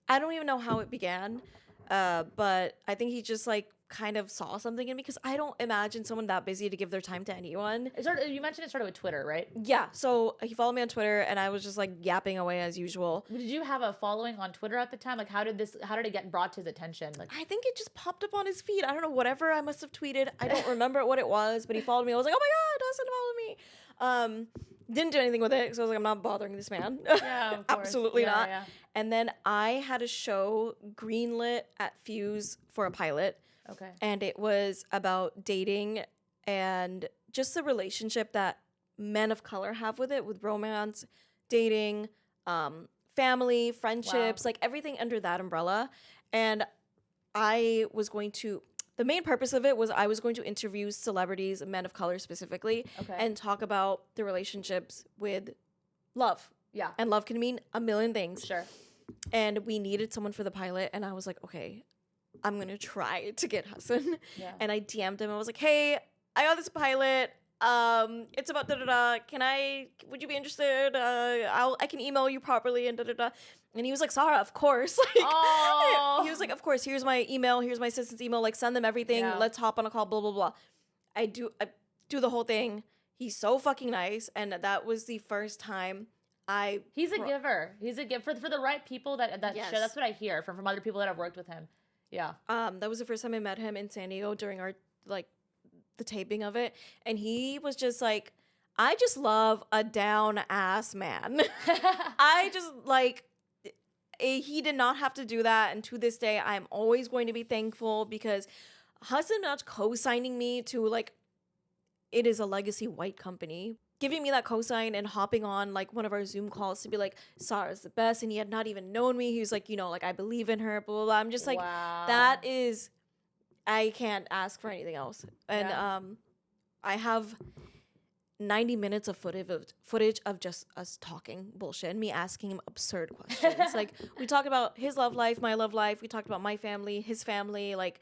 I don't even know how it began. But I think he just like kind of saw something in me because I don't imagine someone that busy to give their time to anyone. You mentioned it started with Twitter, right? Yeah. So he followed me on Twitter and I was just like yapping away as usual. Did you have a following on Twitter at the time? Like, how did it get brought to his attention? Like, I think it just popped up on his feed. I don't know, whatever I must have tweeted. I don't remember what it was, but he followed me. I was like, oh my God, Dustin followed me. Didn't do anything with it. So I was like, I'm not bothering this man. yeah, of course. Absolutely Yeah, not. yeah. And then I had a show greenlit at Fuse for a pilot. Okay. And it was about dating and just the relationship that men of color have with it, with romance, dating, family, friendships, like everything under that umbrella. And I was going to, the main purpose of it was I was going to interview celebrities, men of color specifically, Okay. and talk about the relationships with love. Yeah. And love can mean a million things. Sure. And we needed someone for the pilot. And I was like, okay, I'm going to try to get Hasan. Yeah. And I DM'd him. I was like, hey, I got this pilot. It's about da-da-da. Would you be interested? I can email you properly and da-da-da. And he was like, Sarah, of course. Like, Oh. he was like, of course, here's my email. Here's my assistant's email. Like, send them everything. Yeah. Let's hop on a call, blah, blah, blah. I do the whole thing. He's so fucking nice. And that was the first time He's a giver. He's a giver for the right people that Yes. show. That's what I hear from other people that have worked with him. Yeah. That was the first time I met him in San Diego during our like the taping of it, and he was just like, I just love a down ass man. I just like he did not have to do that, and to this day I'm always going to be thankful because Hasan not co-signing me to like it is a legacy white company. Giving me that cosign and hopping on like one of our Zoom calls to be like, Sarah's the best, and he had not even known me. He was like, like I believe in her, blah blah blah. I'm just like, Wow. that is, I can't ask for anything else. And Yeah. I have 90 minutes of footage of just us talking bullshit and me asking him absurd questions. Like we talked about his love life, my love life. We talked about my family, his family, like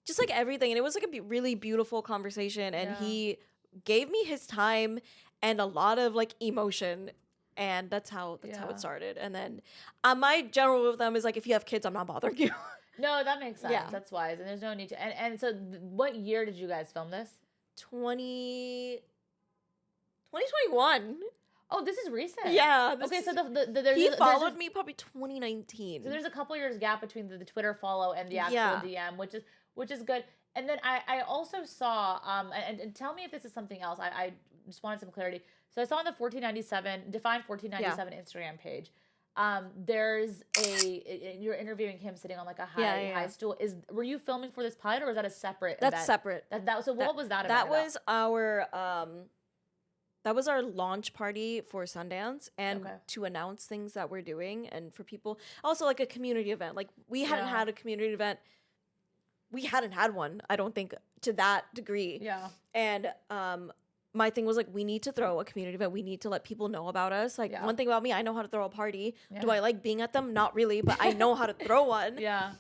just like everything. And it was like a really beautiful conversation. And Yeah. he gave me his time and a lot of like emotion, and that's how Yeah. it started. And then my general rule of them is like, if you have kids, I'm not bothering you. No, that makes sense. Yeah. That's wise, and there's no need to. And so, what year did you guys film this? 2021. Oh, this is recent. Yeah. Okay, so there's he there's followed me probably 2019. So there's a couple years gap between the Twitter follow and the actual Yeah. DM, which is good. And then I also saw and tell me if this is something else. I just wanted some clarity. So I saw on the 1497 Instagram page. There's you're interviewing him sitting on like a high stool. Were you filming for this pilot, or was that a separate That's event? separate. What was that That event was our that was our launch party for Sundance, and Okay. to announce things that we're doing, and for people also like a community event. Like we hadn't Yeah. had a community event. We hadn't had one, I don't think, to that degree. Yeah. And my thing was like, we need to throw a community event. We need to let people know about us. Like Yeah. one thing about me, I know how to throw a party. Yeah. Do I like being at them? Not really, but I know how to throw one. Yeah.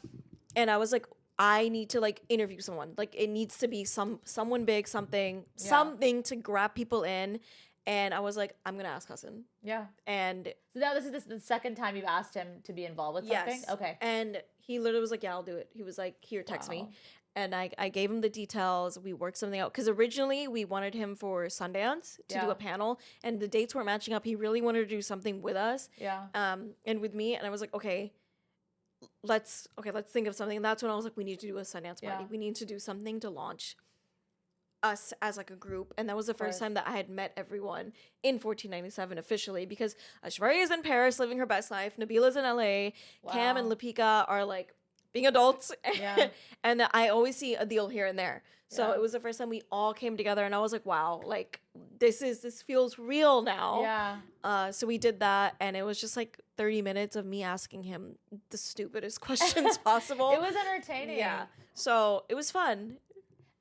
And I was like, I need to like interview someone. Like it needs to be someone big, something to grab people in. And I was like, I'm gonna ask Hasan. Yeah. And So now this is the second time you've asked him to be involved with something? yes, Okay. And he literally was like, yeah, I'll do it. He was like, here, text me. Wow. And I gave him the details. We worked something out. Because originally we wanted him for Sundance to do Yeah. a panel. And the dates weren't matching up. He really wanted to do something with us. Yeah. And with me. And I was like, okay, let's think of something. And that's when I was like, we need to do a Sundance party. Yeah. We need to do something to launch us as like a group. And that was the first course. time that I had met everyone in 1497 officially, because Ashwarya is in Paris living her best life. Nabila's in LA. Cam and Wow. Lapika are like being adults. Yeah. And I always see a deal here and there. So Yeah. it was the first time we all came together, and I was like, wow, like this feels real now. Yeah. So we did that, and it was just like 30 minutes of me asking him the stupidest questions possible. It was entertaining. Yeah. So it was fun.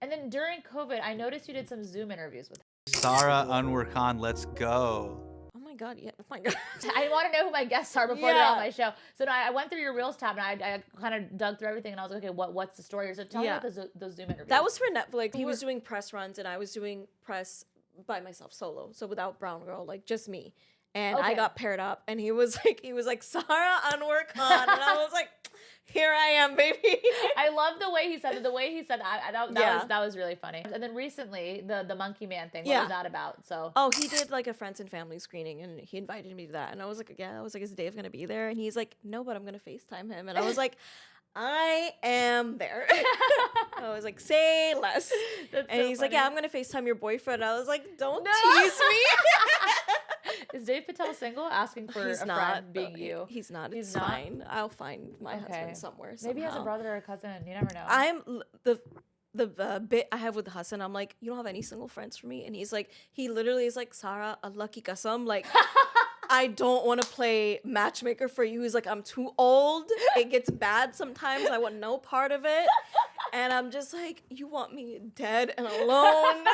And then during COVID, I noticed you did some Zoom interviews with him. Sarah Anwer Khan, let's go. Oh my god, yeah. Oh my god. I want to know who my guests are before they're on my show. So no, I went through your Reels tab and I kind of dug through everything and I was like, okay, what's the story? So tell me about those Zoom interviews. That was for Netflix. He was doing press runs and I was doing press by myself solo. So without Brown Girl, like just me. And I got paired up and he was like Sarah Anwer Khan and I was like, here I am, baby. I love the way he said it. The way he said that was really funny. And then recently, the Monkey Man thing. What was that about? So he did like a friends and family screening and he invited me to that. And I was like, yeah. I was like, is Dave gonna be there? And he's like, no, but I'm gonna FaceTime him. And I was like, I am there. I was like, say less. And he's like, yeah, I'm gonna FaceTime your boyfriend. I was like, don't tease me. Is Dev Patel single? Asking for friend being you. He's not. It's fine. I'll find my husband somewhere. Maybe he has a brother or a cousin. You never know. I'm the bit I have with Hasan. I'm like, you don't have any single friends for me, and he's like, he literally is like, Sarah, Allah ki kasam, like. I don't want to play matchmaker for you. He's like, I'm too old. It gets bad sometimes. I want no part of it. And I'm just like, you want me dead and alone?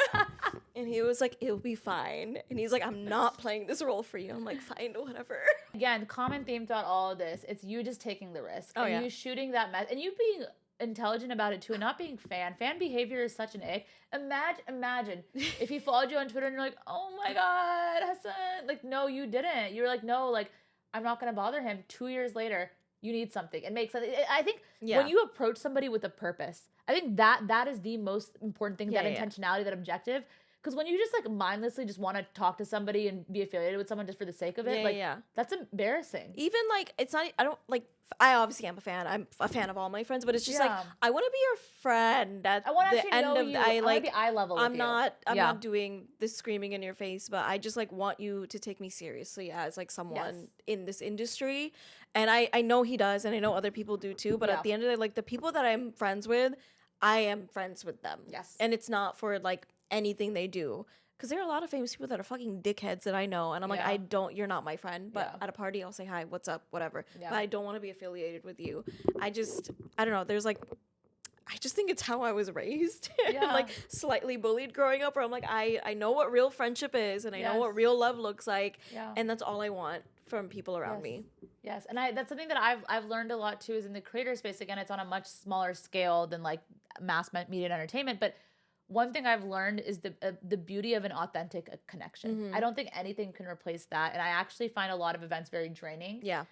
And he was like, it'll be fine. And he's like, I'm not playing this role for you. I'm like, fine, whatever. Again, common theme throughout all of this, it's you just taking the risk. And you shooting that mess. And you being intelligent about it too and not being fan behavior is such an ick. Imagine if he followed you on Twitter and you're like, oh my god, Hasan, like, no, you didn't. You're like, no, like, I'm not gonna bother him. 2 years later, you need something. It makes sense. I think when you approach somebody with a purpose, I think that is the most important thing, that intentionality, that objective. Because when you just like mindlessly just want to talk to somebody and be affiliated with someone just for the sake of it, that's embarrassing. Even like, it's not, I don't like, I obviously am a fan. I'm a fan of all my friends, but it's just like, I want to be your friend at the end of the, I want to be eye level with you. I'm not doing this screaming in your face, but I just like want you to take me seriously as like someone in this industry. And I know he does, and I know other people do too, but at the end of the day, like the people that I'm friends with, I am friends with them. Yes. And it's not for like anything they do. Because there are a lot of famous people that are fucking dickheads that I know. And I'm like, you're not my friend. But at a party, I'll say hi, what's up, whatever. Yeah. But I don't want to be affiliated with you. I don't know. There's like, I just think it's how I was raised. And like slightly bullied growing up, where I'm like, I know what real friendship is and I know what real love looks like. Yeah. And that's all I want from people around me. Yes. And that's something that I've learned a lot too, is in the creator space. Again, it's on a much smaller scale than like mass media and entertainment. But one thing I've learned is the beauty of an authentic connection. Mm-hmm. I don't think anything can replace that. And I actually find a lot of events very draining. Yeah.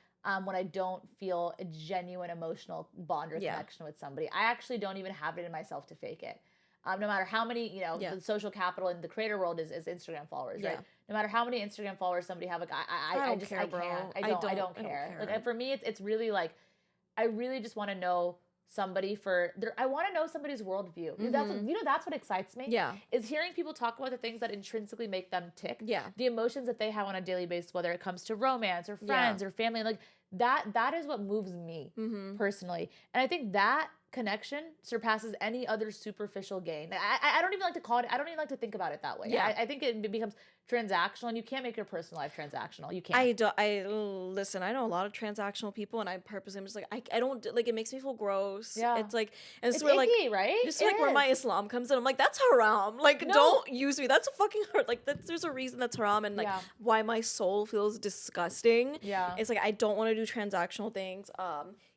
When I don't feel a genuine emotional bond or connection with somebody. I actually don't even have it in myself to fake it. No matter how many, the social capital in the creator world is Instagram followers, right? No matter how many Instagram followers somebody have, like I don't care. Like for me, it's really like, I really just want to know somebody I want to know somebody's worldview. Mm-hmm. That's what excites me. Yeah. Is hearing people talk about the things that intrinsically make them tick. Yeah. The emotions that they have on a daily basis, whether it comes to romance or friends or family, like that is what moves me personally. And I think that connection surpasses any other superficial gain. I don't even like to call it, I don't even like to think about it that way. Yeah. I think it becomes transactional, and you can't make your personal life transactional. You can't. Listen, I know a lot of transactional people, and I purposely am just like, I don't, like, it makes me feel gross. Yeah. It's like, and it's where icky, like, right? Just like where my Islam comes in, I'm like, that's haram. Like, don't use me. That's fucking hurt. Like, there's a reason that's haram, and like why my soul feels disgusting. Yeah. It's like, I don't want to do transactional things.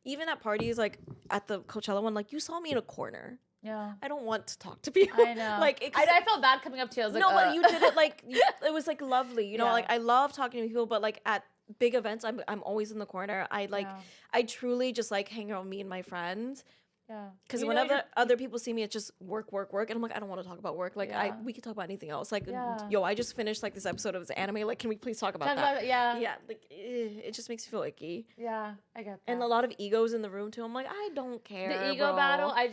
Even at parties, like at the Coachella one, like, you saw me in a corner. Yeah, I don't want to talk to people. I know. Like, I felt bad coming up to you. I was like, no, but you did it like it was like lovely. You know, like I love talking to people, but like at big events, I'm always in the corner. I truly just like hang out with me and my friends. Yeah, because whenever other people see me, it's just work, and I'm like, I don't want to talk about work. Like, we could talk about anything else. Like, yo, I just finished like this episode of this anime. Like, can we please talk about that? Yeah. Like, it just makes me feel icky. Yeah, I get that. And a lot of egos in the room too. I'm like, I don't care. The ego battle. I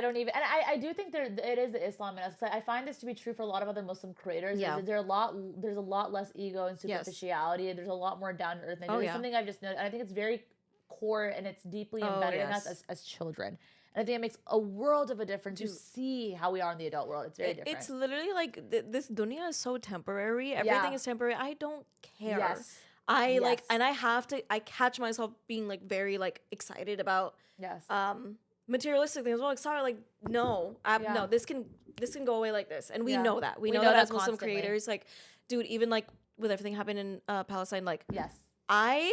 don't even. And I do think it is the Islam in us. I find this to be true for a lot of other Muslim creators. Yeah. There's a lot less ego and superficiality. Yes. There's a lot more down to earth. It's something I've just noticed. And I think it's very core and it's deeply embedded in us as children. And I think it makes a world of a difference to see how we are in the adult world. It's very different. It's literally like this dunya is so temporary. Everything is temporary. I don't care. Yes. And I catch myself being like very like excited about materialistic things. I'm like, sorry, like, no, Yeah. no, this can go away like this, and we Yeah. know that. We know that as Muslim creators, like, dude, even like with everything happening in Palestine, like, Yes. I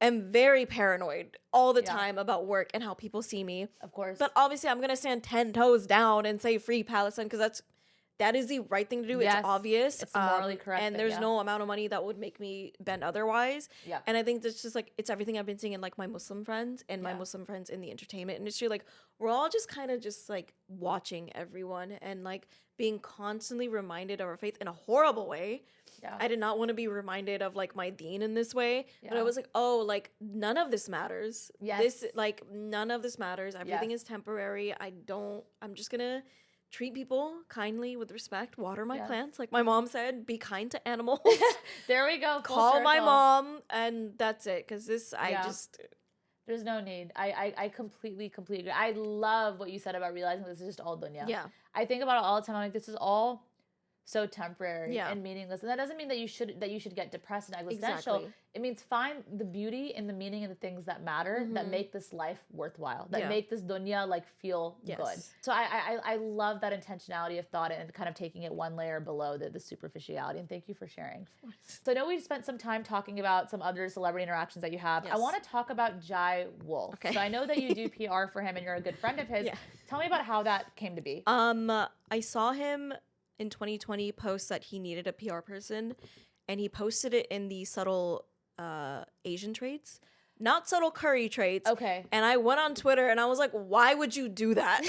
am very paranoid all the Yeah. time about work and how people see me. Of course. But obviously, I'm gonna stand 10 toes down and say free Palestine because that is the right thing to do. Yes, It's obvious. it's the morally correct and thing, there's yeah. no amount of money that would make me bend otherwise. Yeah. And I think that's just like, it's everything I've been seeing in like my Muslim friends and my Yeah. Muslim friends in the entertainment industry. Like, we're all just kind of just like watching everyone and like being constantly reminded of our faith in a horrible way. Yeah. I did not want to be reminded of like my deen in this way, but I Yeah. was like, oh, like none of this matters. Yes. This, like, none of this matters. Everything Yes. is temporary. I'm just gonna treat people kindly with respect, water my Yes. plants. Like my mom said, be kind to animals. There we go. full Call my circle. mom, and that's it. Cause Yeah. There's no need. I completely agree. I love what you said about realizing this is just all dunya. yeah. I think about it all the time. I'm like, this is all so temporary Yeah. and meaningless. And that doesn't mean that you should get depressed and existential. Exactly. It means find the beauty and the meaning in the things that matter, that make this life worthwhile, that Yeah. make this dunya like feel Yes. good. So I love that intentionality of thought and kind of taking it one layer below the superficiality. And thank you for sharing. So I know we spent some time talking about some other celebrity interactions that you have. I Yes. want to talk about Jai Wolf. Okay. So I know that you do PR for him and you're a good friend of his. Yeah. Tell me about how that came to be. I saw him in 2020 post that he needed a PR person, and he posted it in the subtle Asian traits, not subtle curry traits. Okay. And I went on Twitter and I was like, why would you do that?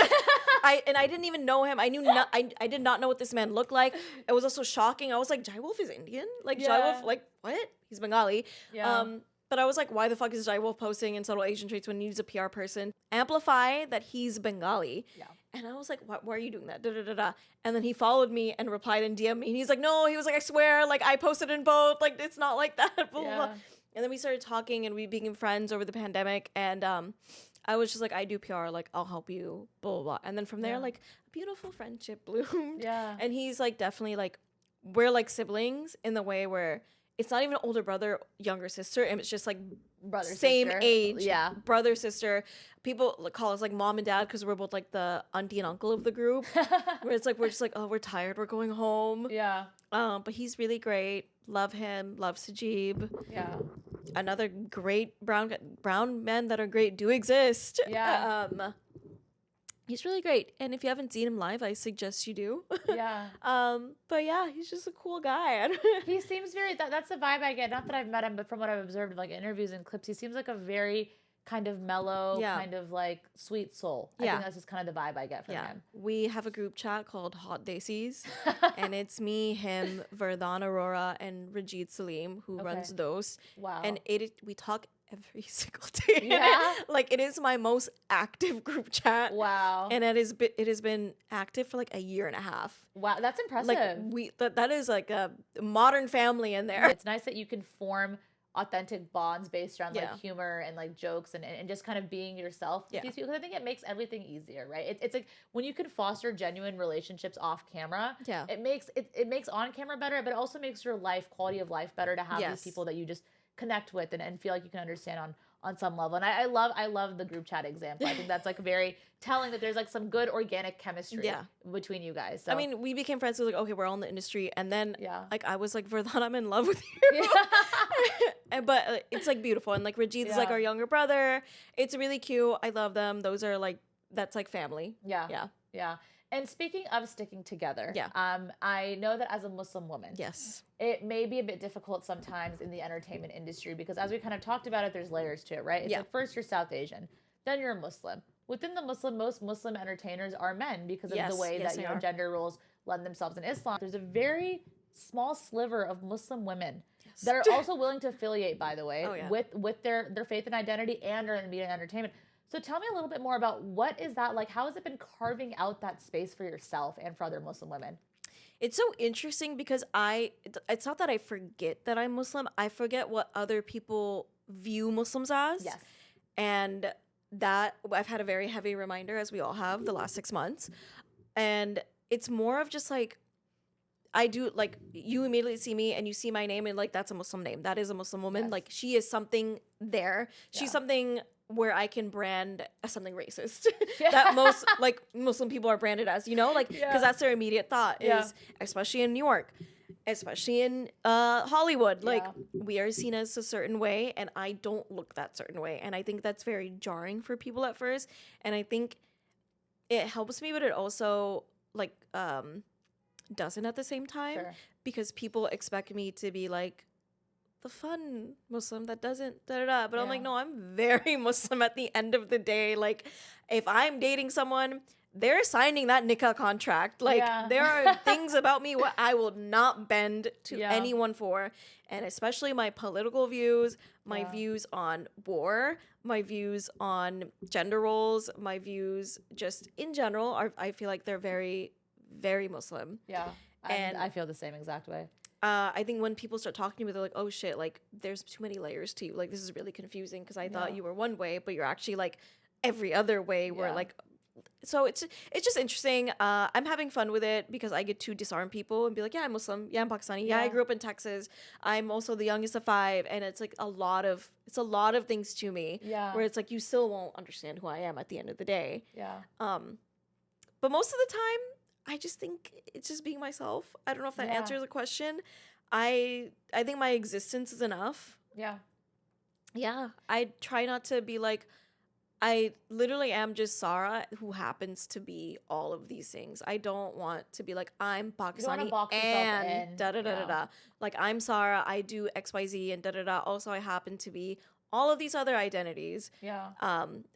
I didn't even know him. I knew not. I did not know what this man looked like. It was also shocking. I was like, Jai Wolf is Indian? Like Jai Yeah. Wolf, like what? He's Bengali. Yeah. But I was like, why the fuck is Jai Wolf posting in subtle Asian traits when he needs a PR person? Amplify that he's Bengali. Yeah. And I was like, why are you doing that? Da, da, da, da. And then he followed me and replied and DM me. And he's like, no, he was like, I swear, like I posted in both. Like it's not like that. Blah, blah, blah. Yeah. And then we started talking and we became friends over the pandemic. And I was just like, I do PR, like I'll help you, blah, blah, blah. And then from there, Yeah. like a beautiful friendship bloomed. Yeah. And he's like definitely like, we're like siblings in the way where it's not even older brother, younger sister. And it's just like Brother, same sister. age, Yeah. brother, sister. People like, call us like mom and dad because we're both like the auntie and uncle of the group. Where it's like we're just like, oh, we're tired, we're going home. Yeah. But he's really great. Love him. Love Sajib. Yeah. Another great brown men that are great do exist. Yeah. He's really great. And if you haven't seen him live, I suggest you do. Yeah. But yeah, he's just a cool guy. He seems very, that's the vibe I get. Not that I've met him, but from what I've observed of like interviews and clips, he seems like a very kind of mellow, Yeah. kind of like sweet soul. I Yeah. think that's just kind of the vibe I get from Yeah, him. we have a group chat called Hot Desis, and it's me, him, Verdhan Aurora, and Rajid Salim who runs Okay. those. Wow. And we talk every single day. Yeah? Like it is my most active group chat. Wow. And it has been active for like a year and a half. Wow. That's impressive. Like that is like a modern family in there. It's nice that you can form authentic bonds based around Yeah. like humor and like jokes and just kind of being yourself with Yeah. these people. 'Cause I think it makes everything easier, right? It's like when you can foster genuine relationships off camera, Yeah. it makes on camera better, but it also makes your quality of life better to have Yes. these people that you just connect with and feel like you can understand on some level. And I love the group chat example. I think that's like very telling that there's like some good organic chemistry Yeah. between you guys. So I mean, we became friends. So like, okay, we're all in the industry, and then Yeah. like I was like, Verdhan, I'm in love with you. But it's like beautiful, and like Rajid is like Yeah. our younger brother. It's really cute. I love them. Those are like that's like family. Yeah. Yeah. Yeah. And speaking of sticking together, Yeah. I know that as a Muslim woman, Yes. it may be a bit difficult sometimes in the entertainment industry because as we kind of talked about it, there's layers to it, right? It's Yeah. like first you're South Asian, then you're a Muslim. Within the Muslim, most Muslim entertainers are men because of Yes, the way yes, that they are. gender roles lend themselves in Islam. There's a very small sliver of Muslim women that are also willing to affiliate, by the way, Oh, yeah. with their faith and identity and are in media and entertainment. So tell me a little bit more about what is that like? How has it been carving out that space for yourself and for other Muslim women? It's so interesting because it's not that I forget that I'm Muslim. I forget what other people view Muslims as. Yes. And that I've had a very heavy reminder, as we all have, the last 6 months. And it's more of just like, I do, like, you immediately see me and you see my name and like, that's a Muslim name. That is a Muslim woman. Yes. Like, she is something there. She's Yeah. something where I can brand as something racist Yeah. that most like Muslim people are branded as, you know, like because Yeah. that's their immediate thought is, Yeah. especially in New York, especially in Hollywood, like Yeah. we are seen as a certain way, and I don't look that certain way, and I think that's very jarring for people at first, and I think it helps me, but it also like doesn't at the same time Sure. because people expect me to be like the fun Muslim that doesn't da da da. But I'm like, Yeah. no, I'm very Muslim at the end of the day. Like, if I'm dating someone, they're signing that nikah contract. Like, Yeah. there are things about me what I will not bend to Yeah. anyone for. And especially my political views, my Yeah. views on war, my views on gender roles, my views just in general are, I feel like they're very, very Muslim. Yeah. And- And I feel the same exact way. I think when people start talking to me, they're like, oh shit, like there's too many layers to you. Like this is really confusing because I thought Yeah. you were one way, but you're actually like every other way where Yeah. like so it's just interesting. I'm having fun with it because I get to disarm people and be like, yeah, I'm Muslim, yeah, I'm Pakistani, yeah, I Yeah. grew up in Texas. I'm also the youngest of 5, and it's like a lot of things to me Yeah. where it's like you still won't understand who I am at the end of the day. Yeah. But most of the time, I just think it's just being myself. I don't know if that Yeah. answers the question. I think my existence is enough. Yeah. Yeah. I try not to be like, I literally am just Sarah who happens to be all of these things. I don't want to be like, I'm wanna Pakistani box yourself and in. da da da da Yeah. da. Like, I'm Sarah, I do XYZ and da da da. Also, I happen to be all of these other identities. Yeah.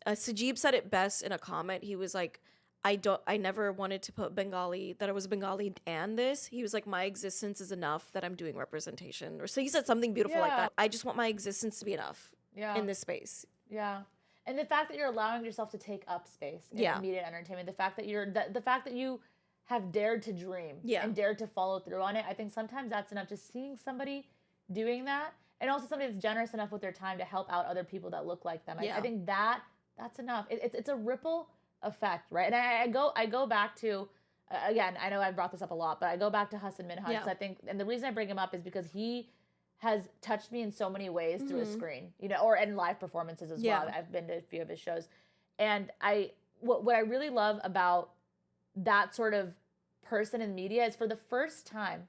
Sajib said it best in a comment. He was like, I never wanted to put Bengali, that I was Bengali and this. He was like, my existence is enough that I'm doing representation. Or so he said something beautiful like Yeah. that. I just want my existence to be enough Yeah. in this space. Yeah. And the fact that you're allowing yourself to take up space in Yeah. media and entertainment, the fact that the fact that you have dared to dream Yeah. and dared to follow through on it, I think sometimes that's enough. Just seeing somebody doing that, and also somebody that's generous enough with their time to help out other people that look like them. Yeah. I think that's enough. It's a ripple effect, right? And I go back to again, I know I've brought this up a lot, but I go back to Hasan Minhaj. Yeah. I think, and the reason I bring him up is because he has touched me in so many ways through a screen, you know, or in live performances as Yeah. well. I've been to a few of his shows, and what I really love about that sort of person in media is for the first time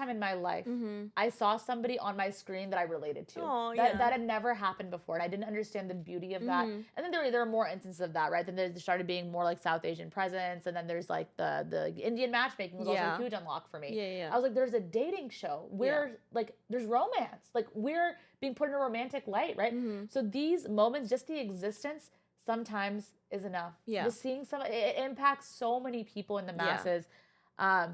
in my life, I saw somebody on my screen that I related to. Aw, that yeah. that had never happened before, and I didn't understand the beauty of that. And then there are more instances of that, right? Then there started being more like South Asian presence, and then there's like the Indian matchmaking was also Yeah. a huge unlock for me. Yeah. I was like, there's a dating show where like there's romance, like we're being put in a romantic light, right? So these moments, just the existence, sometimes is enough. Yeah. Just seeing it impacts so many people in the masses.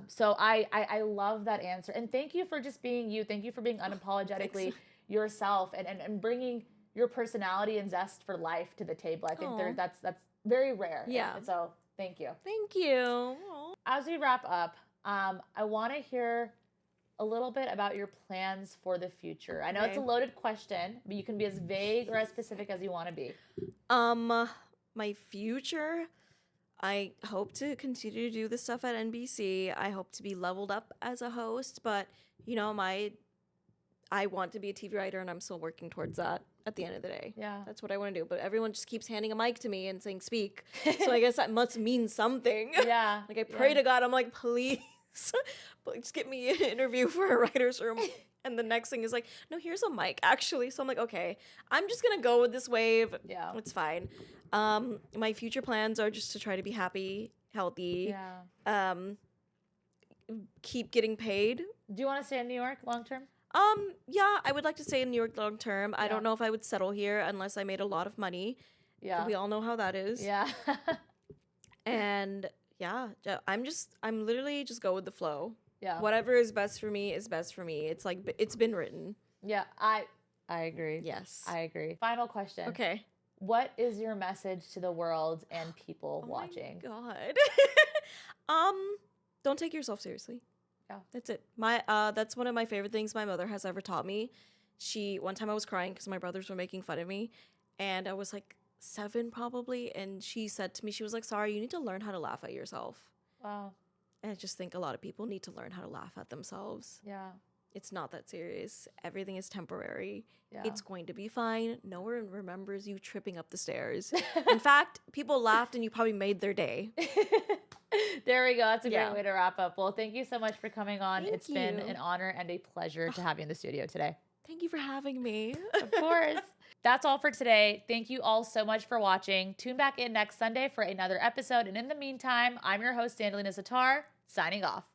So I love that answer, and thank you for just being you. Thank you for being unapologetically yourself and bringing your personality and zest for life to the table. I think Aw. that's very rare. Yeah. And so thank you. Thank you. Aw. As we wrap up, I want to hear a little bit about your plans for the future. I know it's a Okay. loaded question, but you can be as vague or as specific as you want to be. My future, I hope to continue to do the stuff at NBC. I hope to be leveled up as a host, but you know, I want to be a TV writer, and I'm still working towards that at the end of the day. Yeah. That's what I want to do. But everyone just keeps handing a mic to me and saying speak. So I guess that must mean something. Yeah. Like I pray to God, I'm like, please just get me an interview for a writer's room. And the next thing is like, no, here's a mic actually. So I'm like, okay, I'm just gonna go with this wave. Yeah. It's fine. My future plans are just to try to be happy, healthy, Yeah. keep getting paid. Do you want to stay in New York long term? Yeah, I would like to stay in New York long term. I Yeah. don't know if I would settle here unless I made a lot of money. Yeah. We all know how that is. Yeah. And yeah, I'm literally just go with the flow. Yeah. Whatever is best for me is best for me. It's like, it's been written. Yeah. I agree. Yes. I agree. Final question. Okay. What is your message to the world and people Oh watching? my God. Don't take yourself seriously. Yeah. That's it. That's one of my favorite things my mother has ever taught me. One time I was crying because my brothers were making fun of me, and I was like 7 probably, and she said to me, she was like, "Sorry, you need to learn how to laugh at yourself." Wow. And I just think a lot of people need to learn how to laugh at themselves. Yeah. It's not that serious. Everything is temporary. Yeah. It's going to be fine. No one remembers you tripping up the stairs. In fact, people laughed and you probably made their day. There we go. That's a Yeah. great way to wrap up. Well, thank you so much for coming on. Thank It's been you. an honor and a pleasure to have you in the studio today. Thank you for having me. Of course. That's all for today. Thank you all so much for watching. Tune back in next Sunday for another episode. And in the meantime, I'm your host, Sandalina Satar, signing off.